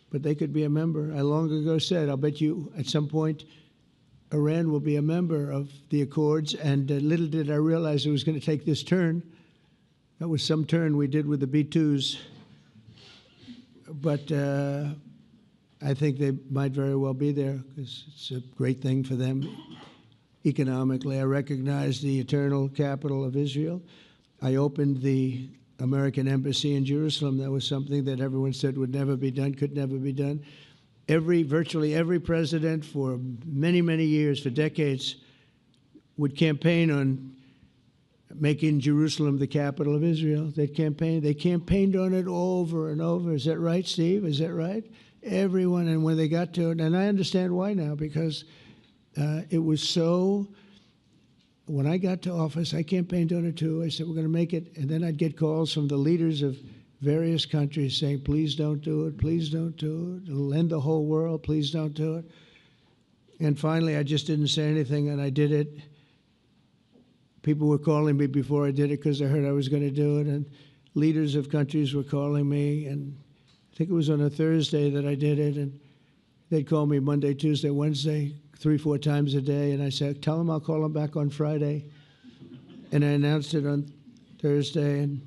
But they could be a member. I long ago said, I'll bet you at some point Iran will be a member of the Accords. And little did I realize it was going to take this turn. That was some turn we did with the B-2s. But I think they might very well be there because it's a great thing for them economically. I recognize the eternal capital of Israel. I opened the American embassy in Jerusalem. That was something that everyone said would never be done, could never be done. Virtually every president for many, many years, for decades, would campaign on making Jerusalem the capital of Israel. They campaigned on it over and over. Is that right, Steve? Is that right? Everyone, and when they got to it, and I understand why now, because it was so, when I got to office, I campaigned on it too. I said, we're going to make it, and then I'd get calls from the leaders of various countries saying, please don't do it, please don't do it, it'll end the whole world, please don't do it. And finally, I just didn't say anything, and I did it. People were calling me before I did it because I heard I was going to do it, and leaders of countries were calling me, and I think it was on a Thursday that I did it, and they'd call me Monday, Tuesday, Wednesday, 3-4 times a day, and I said, tell them I'll call them back on Friday. And I announced it on Thursday, and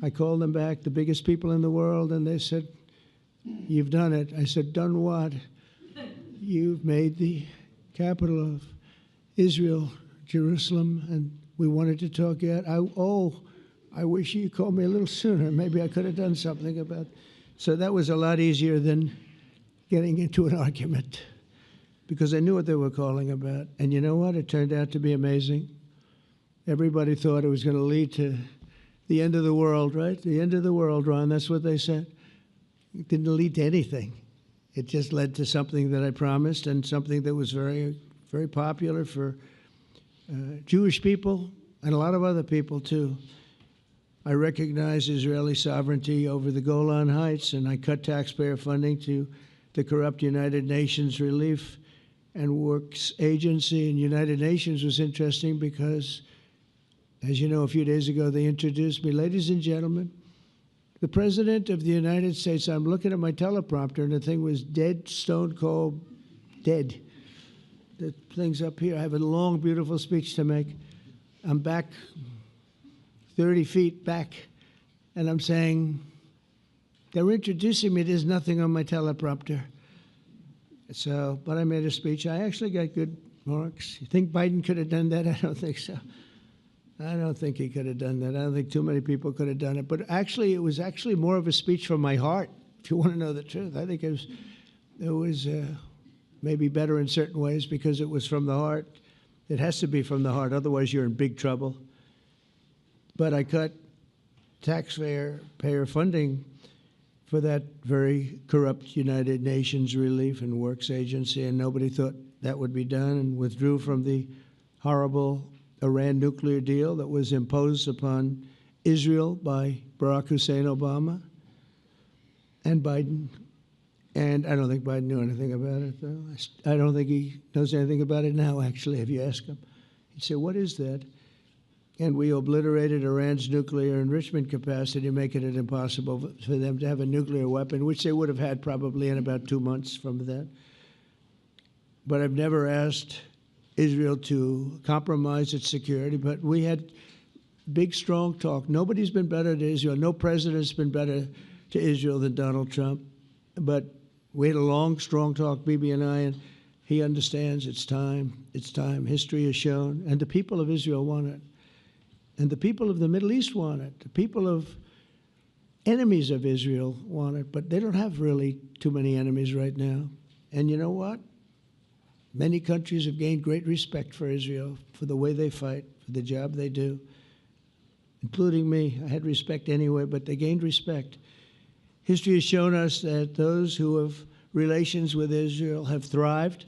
I called them back, the biggest people in the world, and they said, "You've done it." I said, "Done what?" "You've made the capital of Israel, Jerusalem, and we wanted to talk yet. I wish you called me a little sooner. Maybe I could have done something about." So that was a lot easier than getting into an argument, because I knew what they were calling about. And you know what? It turned out to be amazing. Everybody thought it was going to lead to the end of the world, right? The end of the world, Ron, that's what they said. It didn't lead to anything. It just led to something that I promised, and something that was very, very popular for Jewish people and a lot of other people too. I recognize Israeli sovereignty over the Golan Heights, and I cut taxpayer funding to the corrupt United Nations Relief and Works Agency. And United Nations was interesting because, as you know, a few days ago they introduced me. Ladies and gentlemen, the President of the United States. I'm looking at my teleprompter, and the thing was dead, stone cold, dead. The thing's up here. I have a long, beautiful speech to make. I'm back 30 feet back, and I'm saying, they're introducing me. There's nothing on my teleprompter. So, but I made a speech. I actually got good marks. You think Biden could have done that? I don't think so. I don't think he could have done that. I don't think too many people could have done it. But actually, it was actually more of a speech from my heart, if you want to know the truth. I think it was maybe better in certain ways because it was from the heart. It has to be from the heart, otherwise you're in big trouble. But I cut taxpayer funding for that very corrupt United Nations Relief and Works Agency, and nobody thought that would be done, and withdrew from the horrible Iran nuclear deal that was imposed upon Israel by Barack Hussein Obama and Biden. And I don't think Biden knew anything about it, though. I don't think he knows anything about it now, actually, if you ask him. He'd say, "What is that?" And we obliterated Iran's nuclear enrichment capacity, making it impossible for them to have a nuclear weapon, which they would have had probably in about 2 months from that. But I've never asked Israel to compromise its security, but we had big, strong talk. Nobody's been better to Israel. No president's been better to Israel than Donald Trump. But we had a long, strong talk, Bibi and I, and he understands it's time. It's time. History has shown. And the people of Israel want it. And the people of the Middle East want it. The people of enemies of Israel want it. But they don't have really too many enemies right now. And you know what? Many countries have gained great respect for Israel, for the way they fight, for the job they do, including me. I had respect anyway, but they gained respect. History has shown us that those who have relations with Israel have thrived,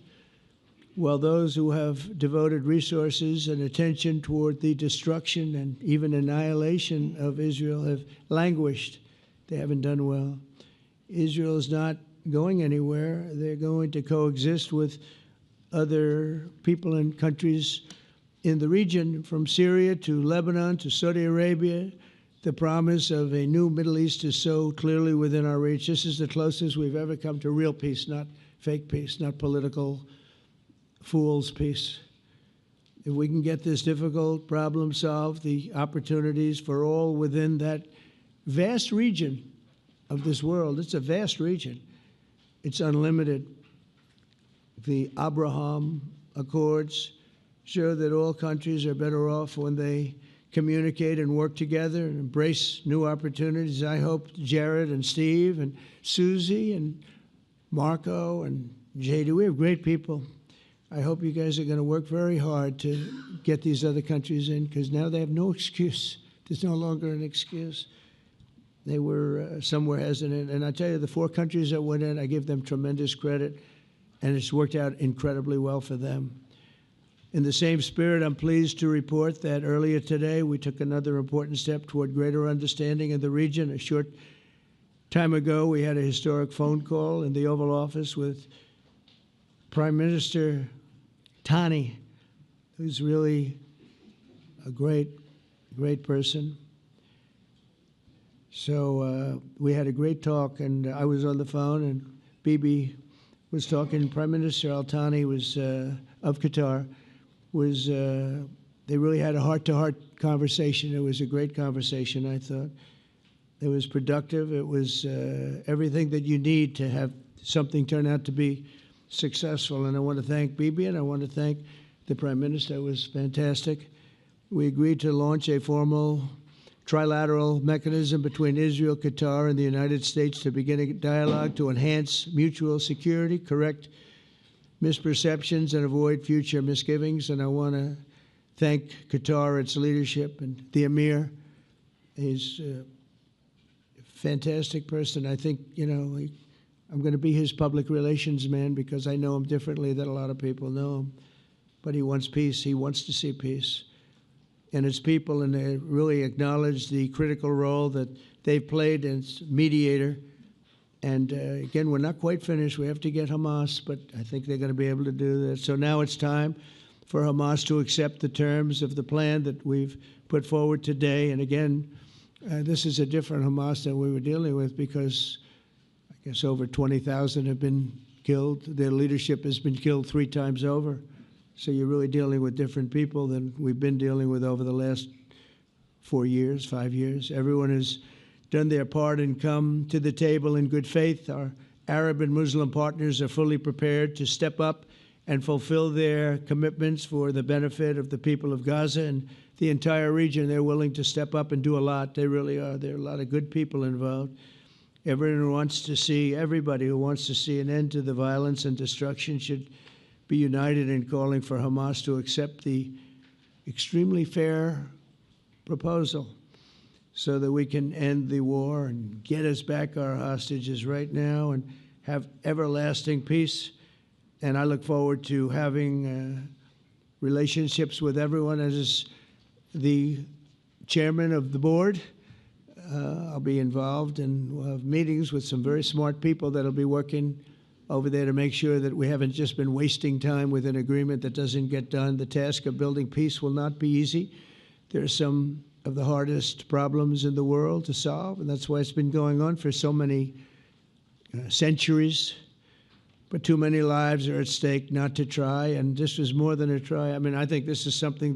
while those who have devoted resources and attention toward the destruction and even annihilation of Israel have languished. They haven't done well. Israel is not going anywhere. They're going to coexist with other people and countries in the region, from Syria to Lebanon to Saudi Arabia. The promise of a new Middle East is so clearly within our reach. This is the closest we've ever come to real peace, not fake peace, not political fool's peace. If we can get this difficult problem solved, the opportunities for all within that vast region of this world, it's a vast region, it's unlimited. The Abraham Accords show that all countries are better off when they communicate and work together and embrace new opportunities. I hope Jared and Steve and Susie and Marco and JD, we have great people. I hope you guys are going to work very hard to get these other countries in, because now they have no excuse. There's no longer an excuse. They were somewhere hesitant. And I tell you, the 4 countries that went in, I give them tremendous credit, and it's worked out incredibly well for them. In the same spirit, I'm pleased to report that earlier today we took another important step toward greater understanding in the region. A short time ago, we had a historic phone call in the Oval Office with Prime Minister Tani, who's really a great, great person. So we had a great talk, and I was on the phone, and Bibi was talking. Prime Minister Al Thani was of Qatar, was They really had a heart-to-heart conversation. It was a great conversation, I thought. It was productive. It was everything that you need to have something turn out to be successful. And I want to thank Bibi, and I want to thank the Prime Minister. It was fantastic. We agreed to launch a formal trilateral mechanism between Israel, Qatar, and the United States to begin a dialogue to enhance mutual security, correct misperceptions, and avoid future misgivings. And I want to thank Qatar, its leadership, and the Emir. He's a fantastic person. I think, I'm going to be his public relations man because I know him differently than a lot of people know him. But he wants peace. He wants to see peace. And its people, and they really acknowledge the critical role that they've played as mediator. And again, we're not quite finished. We have to get Hamas, but I think they're going to be able to do that. So now it's time for Hamas to accept the terms of the plan that we've put forward today. And again, this is a different Hamas than we were dealing with because I guess over 20,000 have been killed. Their leadership has been killed 3 times over. So you're really dealing with different people than we've been dealing with over the last 4 years, 5 years. Everyone has done their part and come to the table in good faith. Our Arab and Muslim partners are fully prepared to step up and fulfill their commitments for the benefit of the people of Gaza and the entire region. They're willing to step up and do a lot. They really are. There are a lot of good people involved. Everyone who wants to see, everybody who wants to see an end to the violence and destruction should be united in calling for Hamas to accept the extremely fair proposal so that we can end the war and get us back our hostages right now and have everlasting peace. And I look forward to having relationships with everyone. As the chairman of the board, I'll be involved, and we'll have meetings with some very smart people that'll be working over there to make sure that we haven't just been wasting time with an agreement that doesn't get done. The task of building peace will not be easy. There are some of the hardest problems in the world to solve, and that's why it's been going on for so many centuries. But too many lives are at stake not to try, and this was more than a try. I mean, I think this is something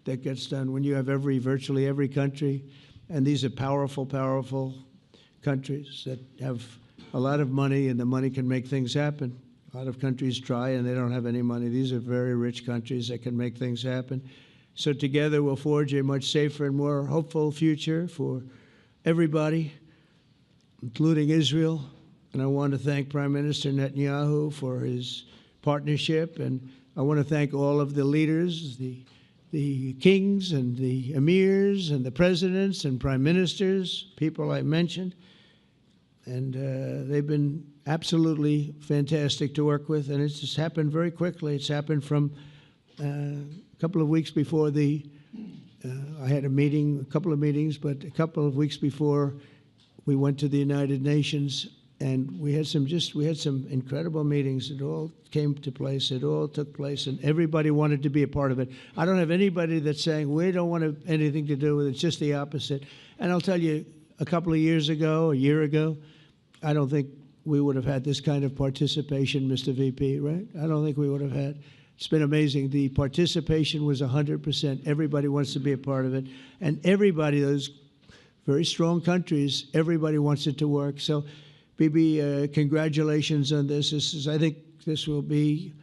that gets done when you have virtually every country, and these are powerful, powerful countries that have a lot of money, and the money can make things happen. A lot of countries try, and they don't have any money. These are very rich countries that can make things happen. So together we'll forge a much safer and more hopeful future for everybody, including Israel. And I want to thank Prime Minister Netanyahu for his partnership, and I want to thank all of the leaders, the kings and the emirs and the presidents and prime ministers, people I mentioned. And they've been absolutely fantastic to work with, and it's just happened very quickly. It's happened from a couple of weeks before I had a couple of meetings, but a couple of weeks before we went to the United Nations, and we had some incredible meetings. It all came to place. It all took place, and everybody wanted to be a part of it. I don't have anybody that's saying we don't want anything to do with it. It's just the opposite. And I'll tell you, a couple of years ago, a year ago, I don't think we would have had this kind of participation, Mr. VP, right? I don't think we would have had. It's been amazing. The participation was 100%. Everybody wants to be a part of it. And everybody, those very strong countries, everybody wants it to work. So, Bibi, congratulations on this. I think this will be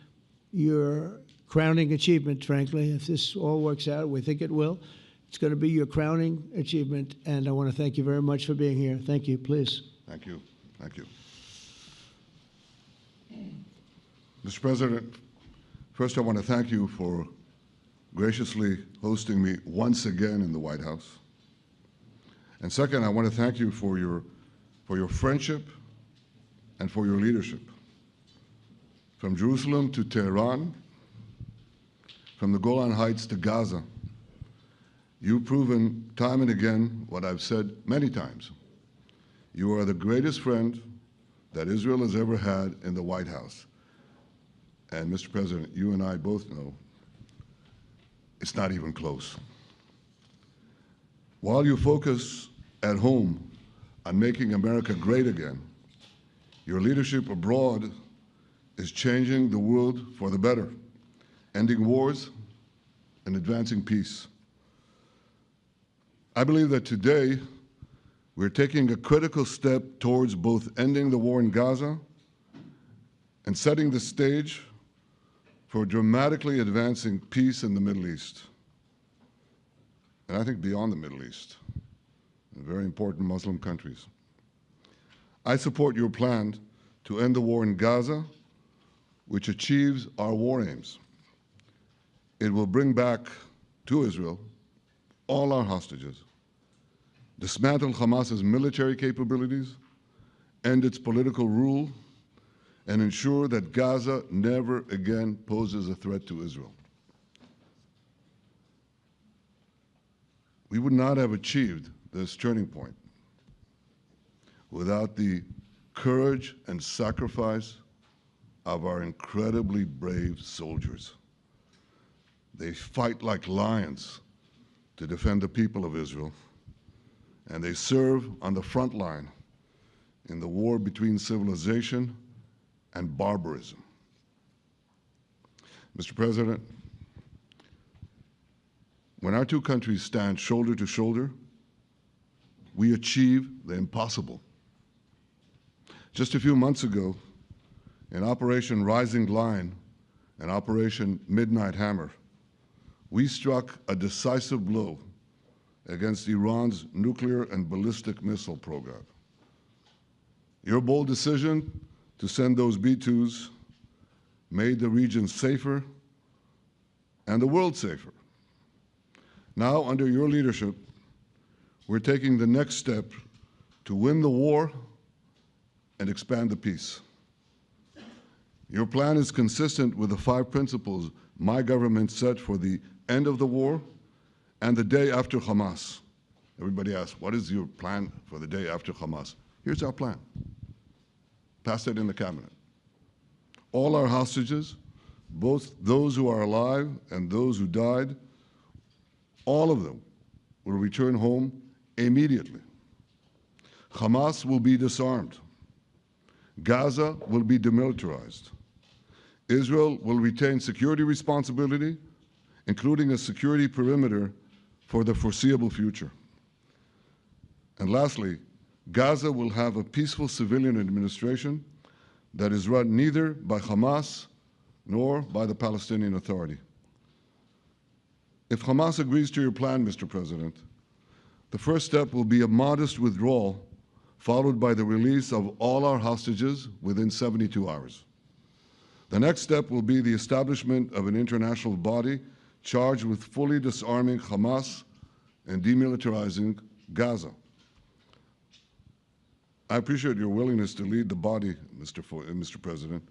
your crowning achievement, frankly. If this all works out, we think it will. It's going to be your crowning achievement. And I want to thank you very much for being here. Thank you. Please. Thank you. Thank you. Mr. President, first I want to thank you for graciously hosting me once again in the White House. And second, I want to thank you for your friendship and for your leadership. From Jerusalem to Tehran, from the Golan Heights to Gaza, you've proven time and again what I've said many times. You are the greatest friend that Israel has ever had in the White House. And Mr. President, you and I both know it's not even close. While you focus at home on making America great again, your leadership abroad is changing the world for the better, ending wars, and advancing peace. I believe that today we're taking a critical step towards both ending the war in Gaza and setting the stage for dramatically advancing peace in the Middle East. And I think beyond the Middle East, in very important Muslim countries. I support your plan to end the war in Gaza, which achieves our war aims. It will bring back to Israel all our hostages, dismantle Hamas's military capabilities, end its political rule, and ensure that Gaza never again poses a threat to Israel. We would not have achieved this turning point without the courage and sacrifice of our incredibly brave soldiers. They fight like lions to defend the people of Israel, and they serve on the front line in the war between civilization and barbarism. Mr. President, when our two countries stand shoulder to shoulder, we achieve the impossible. Just a few months ago, in Operation Rising Lion and Operation Midnight Hammer, we struck a decisive blow against Iran's nuclear and ballistic missile program. Your bold decision to send those B-2s made the region safer and the world safer. Now, under your leadership, we're taking the next step to win the war and expand the peace. Your plan is consistent with the 5 principles my government set for the end of the war and the day after Hamas. Everybody asks, what is your plan for the day after Hamas? Here's our plan. Passed it in the cabinet. All our hostages, both those who are alive and those who died, all of them will return home immediately. Hamas will be disarmed. Gaza will be demilitarized. Israel will retain security responsibility, including a security perimeter for the foreseeable future. And lastly, Gaza will have a peaceful civilian administration that is run neither by Hamas nor by the Palestinian Authority. If Hamas agrees to your plan, Mr. President, the first step will be a modest withdrawal, followed by the release of all our hostages within 72 hours. The next step will be the establishment of an international body charged with fully disarming Hamas and demilitarizing Gaza. I appreciate your willingness to lead the body, Mr. President.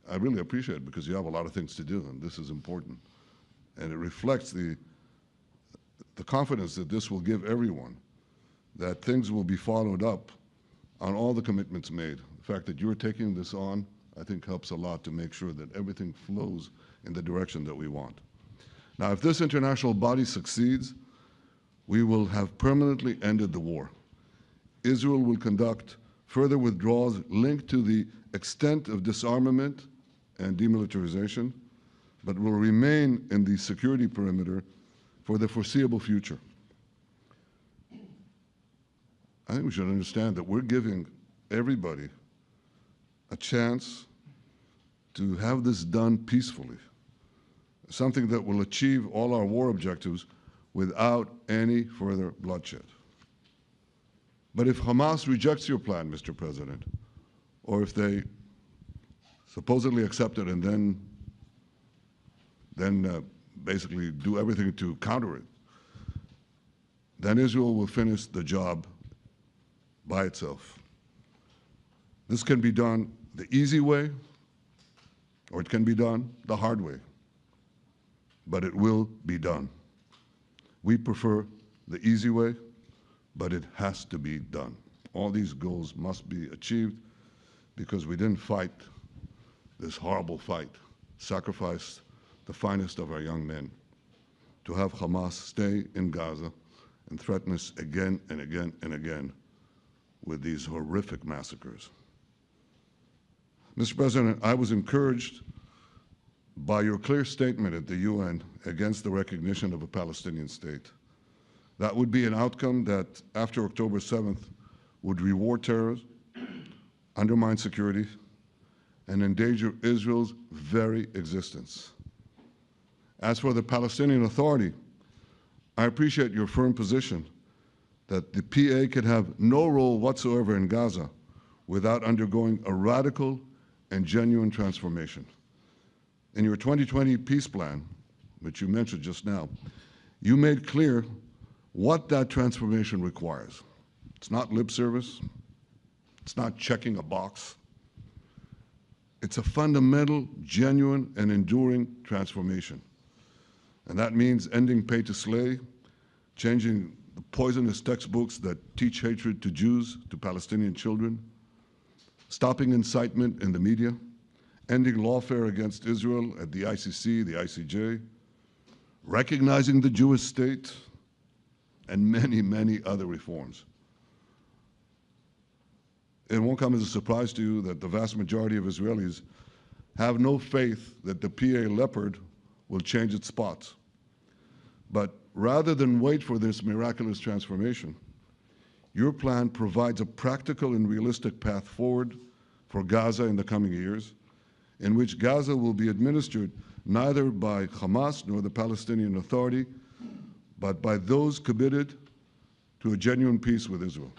I really appreciate it because you have a lot of things to do, and this is important. And it reflects the confidence that this will give everyone, that things will be followed up on all the commitments made. The fact that you're taking this on, I think, helps a lot to make sure that everything flows in the direction that we want. Now, if this international body succeeds, we will have permanently ended the war. Israel will conduct further withdrawals linked to the extent of disarmament and demilitarization, but will remain in the security perimeter for the foreseeable future. I think we should understand that we're giving everybody a chance to have this done peacefully, something that will achieve all our war objectives without any further bloodshed. But if Hamas rejects your plan, Mr. President, or if they supposedly accept it and then basically do everything to counter it, then Israel will finish the job by itself. This can be done the easy way, or it can be done the hard way, but it will be done. We prefer the easy way, but it has to be done. All these goals must be achieved because we didn't fight this horrible fight, sacrifice the finest of our young men to have Hamas stay in Gaza and threaten us again and again and again with these horrific massacres. Mr. President, I was encouraged by your clear statement at the UN against the recognition of a Palestinian state. That would be an outcome that, after October 7th, would reward terrorism, undermine security, and endanger Israel's very existence. As for the Palestinian Authority, I appreciate your firm position that the PA can have no role whatsoever in Gaza without undergoing a radical and genuine transformation. In your 2020 peace plan, which you mentioned just now, you made clear what that transformation requires. It's not lip service. It's not checking a box. It's a fundamental, genuine, and enduring transformation. And that means ending pay to slay, changing the poisonous textbooks that teach hatred to Jews, to Palestinian children, stopping incitement in the media, ending lawfare against Israel at the ICC, the ICJ, recognizing the Jewish state, and many, many other reforms. It won't come as a surprise to you that the vast majority of Israelis have no faith that the PA Leopard will change its spots. But rather than wait for this miraculous transformation, your plan provides a practical and realistic path forward for Gaza in the coming years, in which Gaza will be administered neither by Hamas nor the Palestinian Authority, but by those committed to a genuine peace with Israel.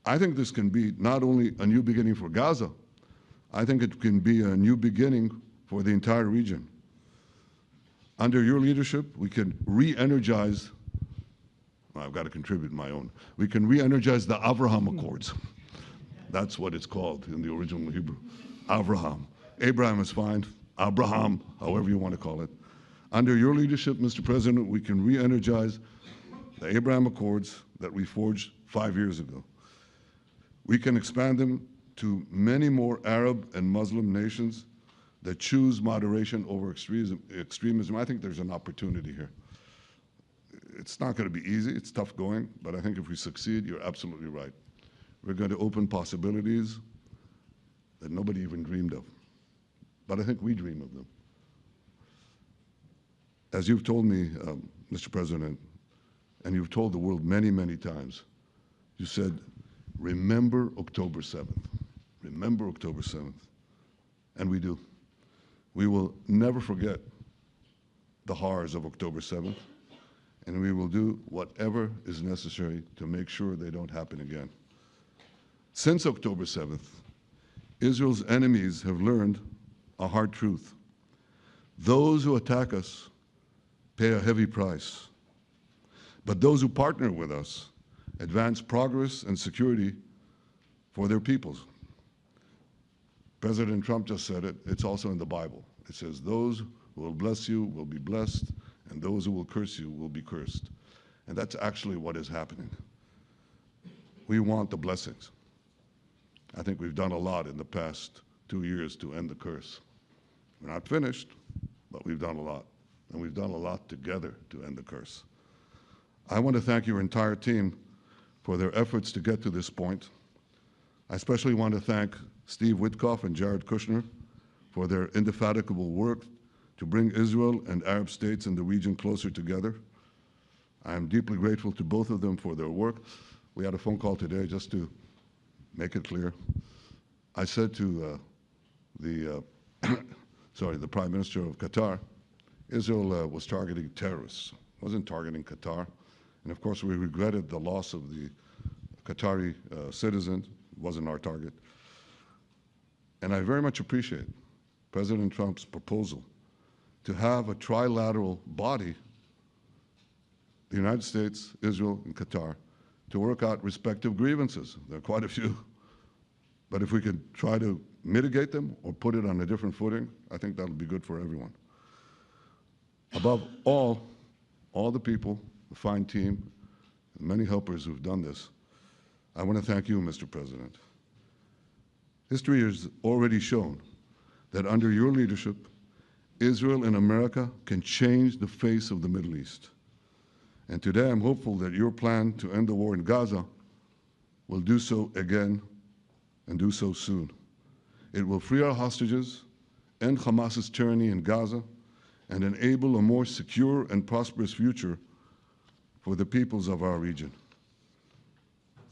I think this can be not only a new beginning for Gaza, I think it can be a new beginning for the entire region. Under your leadership, we can re-energize, well, I've got to contribute my own, we can re-energize the Abraham Accords. That's what it's called in the original Hebrew, Abraham. Abraham is fine, Abraham, however you want to call it. Under your leadership, Mr. President, we can re-energize the Abraham Accords that we forged 5 years ago. We can expand them to many more Arab and Muslim nations that choose moderation over extremism. I think there's an opportunity here. It's not going to be easy, it's tough going, but I think if we succeed, you're absolutely right. We're going to open possibilities that nobody even dreamed of. But I think we dream of them. As you've told me, Mr. President, and you've told the world many, many times, you said, remember October 7th. Remember October 7th. And we do. We will never forget the horrors of October 7th, and we will do whatever is necessary to make sure they don't happen again. Since October 7th, Israel's enemies have learned a hard truth. Those who attack us pay a heavy price, but those who partner with us advance progress and security for their peoples. President Trump just said it. It's also in the Bible. It says, those who will bless you will be blessed, and those who will curse you will be cursed. And that's actually what is happening. We want the blessings. I think we've done a lot in the past 2 years to end the curse. We're not finished, but we've done a lot. And we've done a lot together to end the curse. I want to thank your entire team for their efforts to get to this point. I especially want to thank Steve Witkoff and Jared Kushner for their indefatigable work to bring Israel and Arab states in the region closer together. I am deeply grateful to both of them for their work. We had a phone call today just to make it clear. I said to the Prime Minister of Qatar, Israel was targeting terrorists, wasn't targeting Qatar. And of course, we regretted the loss of the Qatari citizen, wasn't our target. And I very much appreciate President Trump's proposal to have a trilateral body, the United States, Israel, and Qatar, to work out respective grievances. There are quite a few. But if we could try to mitigate them or put it on a different footing, I think that'll be good for everyone. Above all the people, the fine team, and many helpers who've done this, I want to thank you, Mr. President. History has already shown that under your leadership, Israel and America can change the face of the Middle East. And today I'm hopeful that your plan to end the war in Gaza will do so again and do so soon. It will free our hostages end Hamas's tyranny in Gaza, and enable a more secure and prosperous future for the peoples of our region.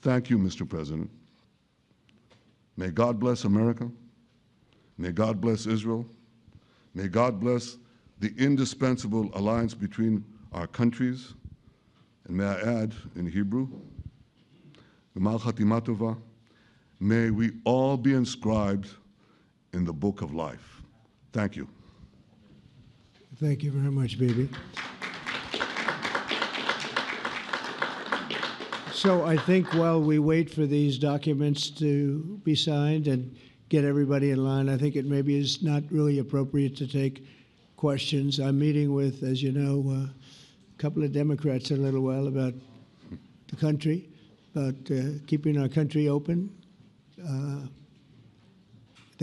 Thank you, Mr. President. May God bless America. May God bless Israel. May God bless the indispensable alliance between our countries. And may I add in Hebrew, G'mal Chatima Tova, may we all be inscribed in the book of life. Thank you. Thank you very much, Bibi. So I think while we wait for these documents to be signed and get everybody in line, I think it maybe is not really appropriate to take questions. I'm meeting with, as you know, a couple of Democrats in a little while about the country, about keeping our country open. They're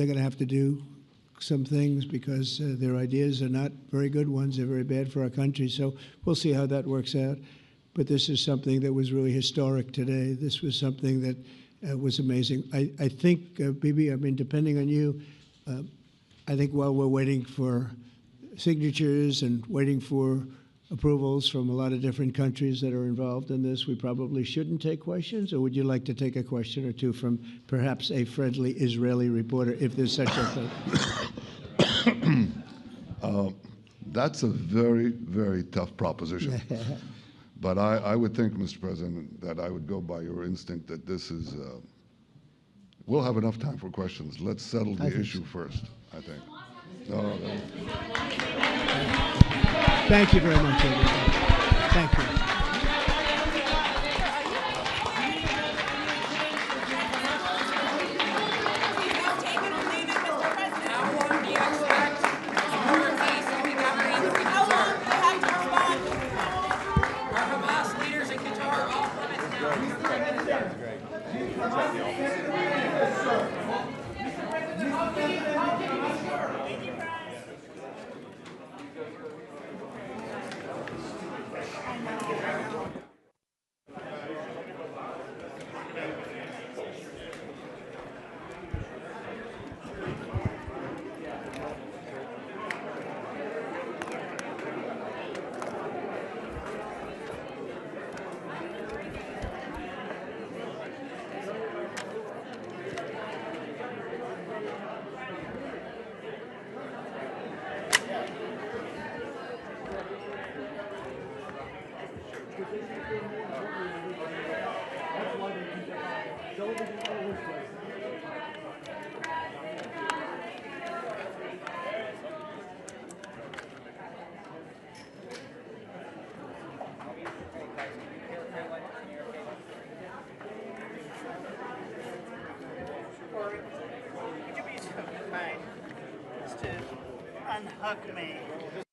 going to have to do some things because their ideas are not very good ones. They're very bad for our country. So we'll see how that works out. But this is something that was really historic today. This was something that was amazing. I think, Bibi, I mean, depending on you, I think while we're waiting for signatures and waiting for approvals from a lot of different countries that are involved in this, we probably shouldn't take questions? Or would you like to take a question or two from perhaps a friendly Israeli reporter, if there's such a thing? That's a very, very tough proposition. But I would think, Mr. President, that I would go by your instinct that this is, we'll have enough time for questions. Let's settle the issue first, I think. No. Thank you very much, everybody. Thank you. Unhook me.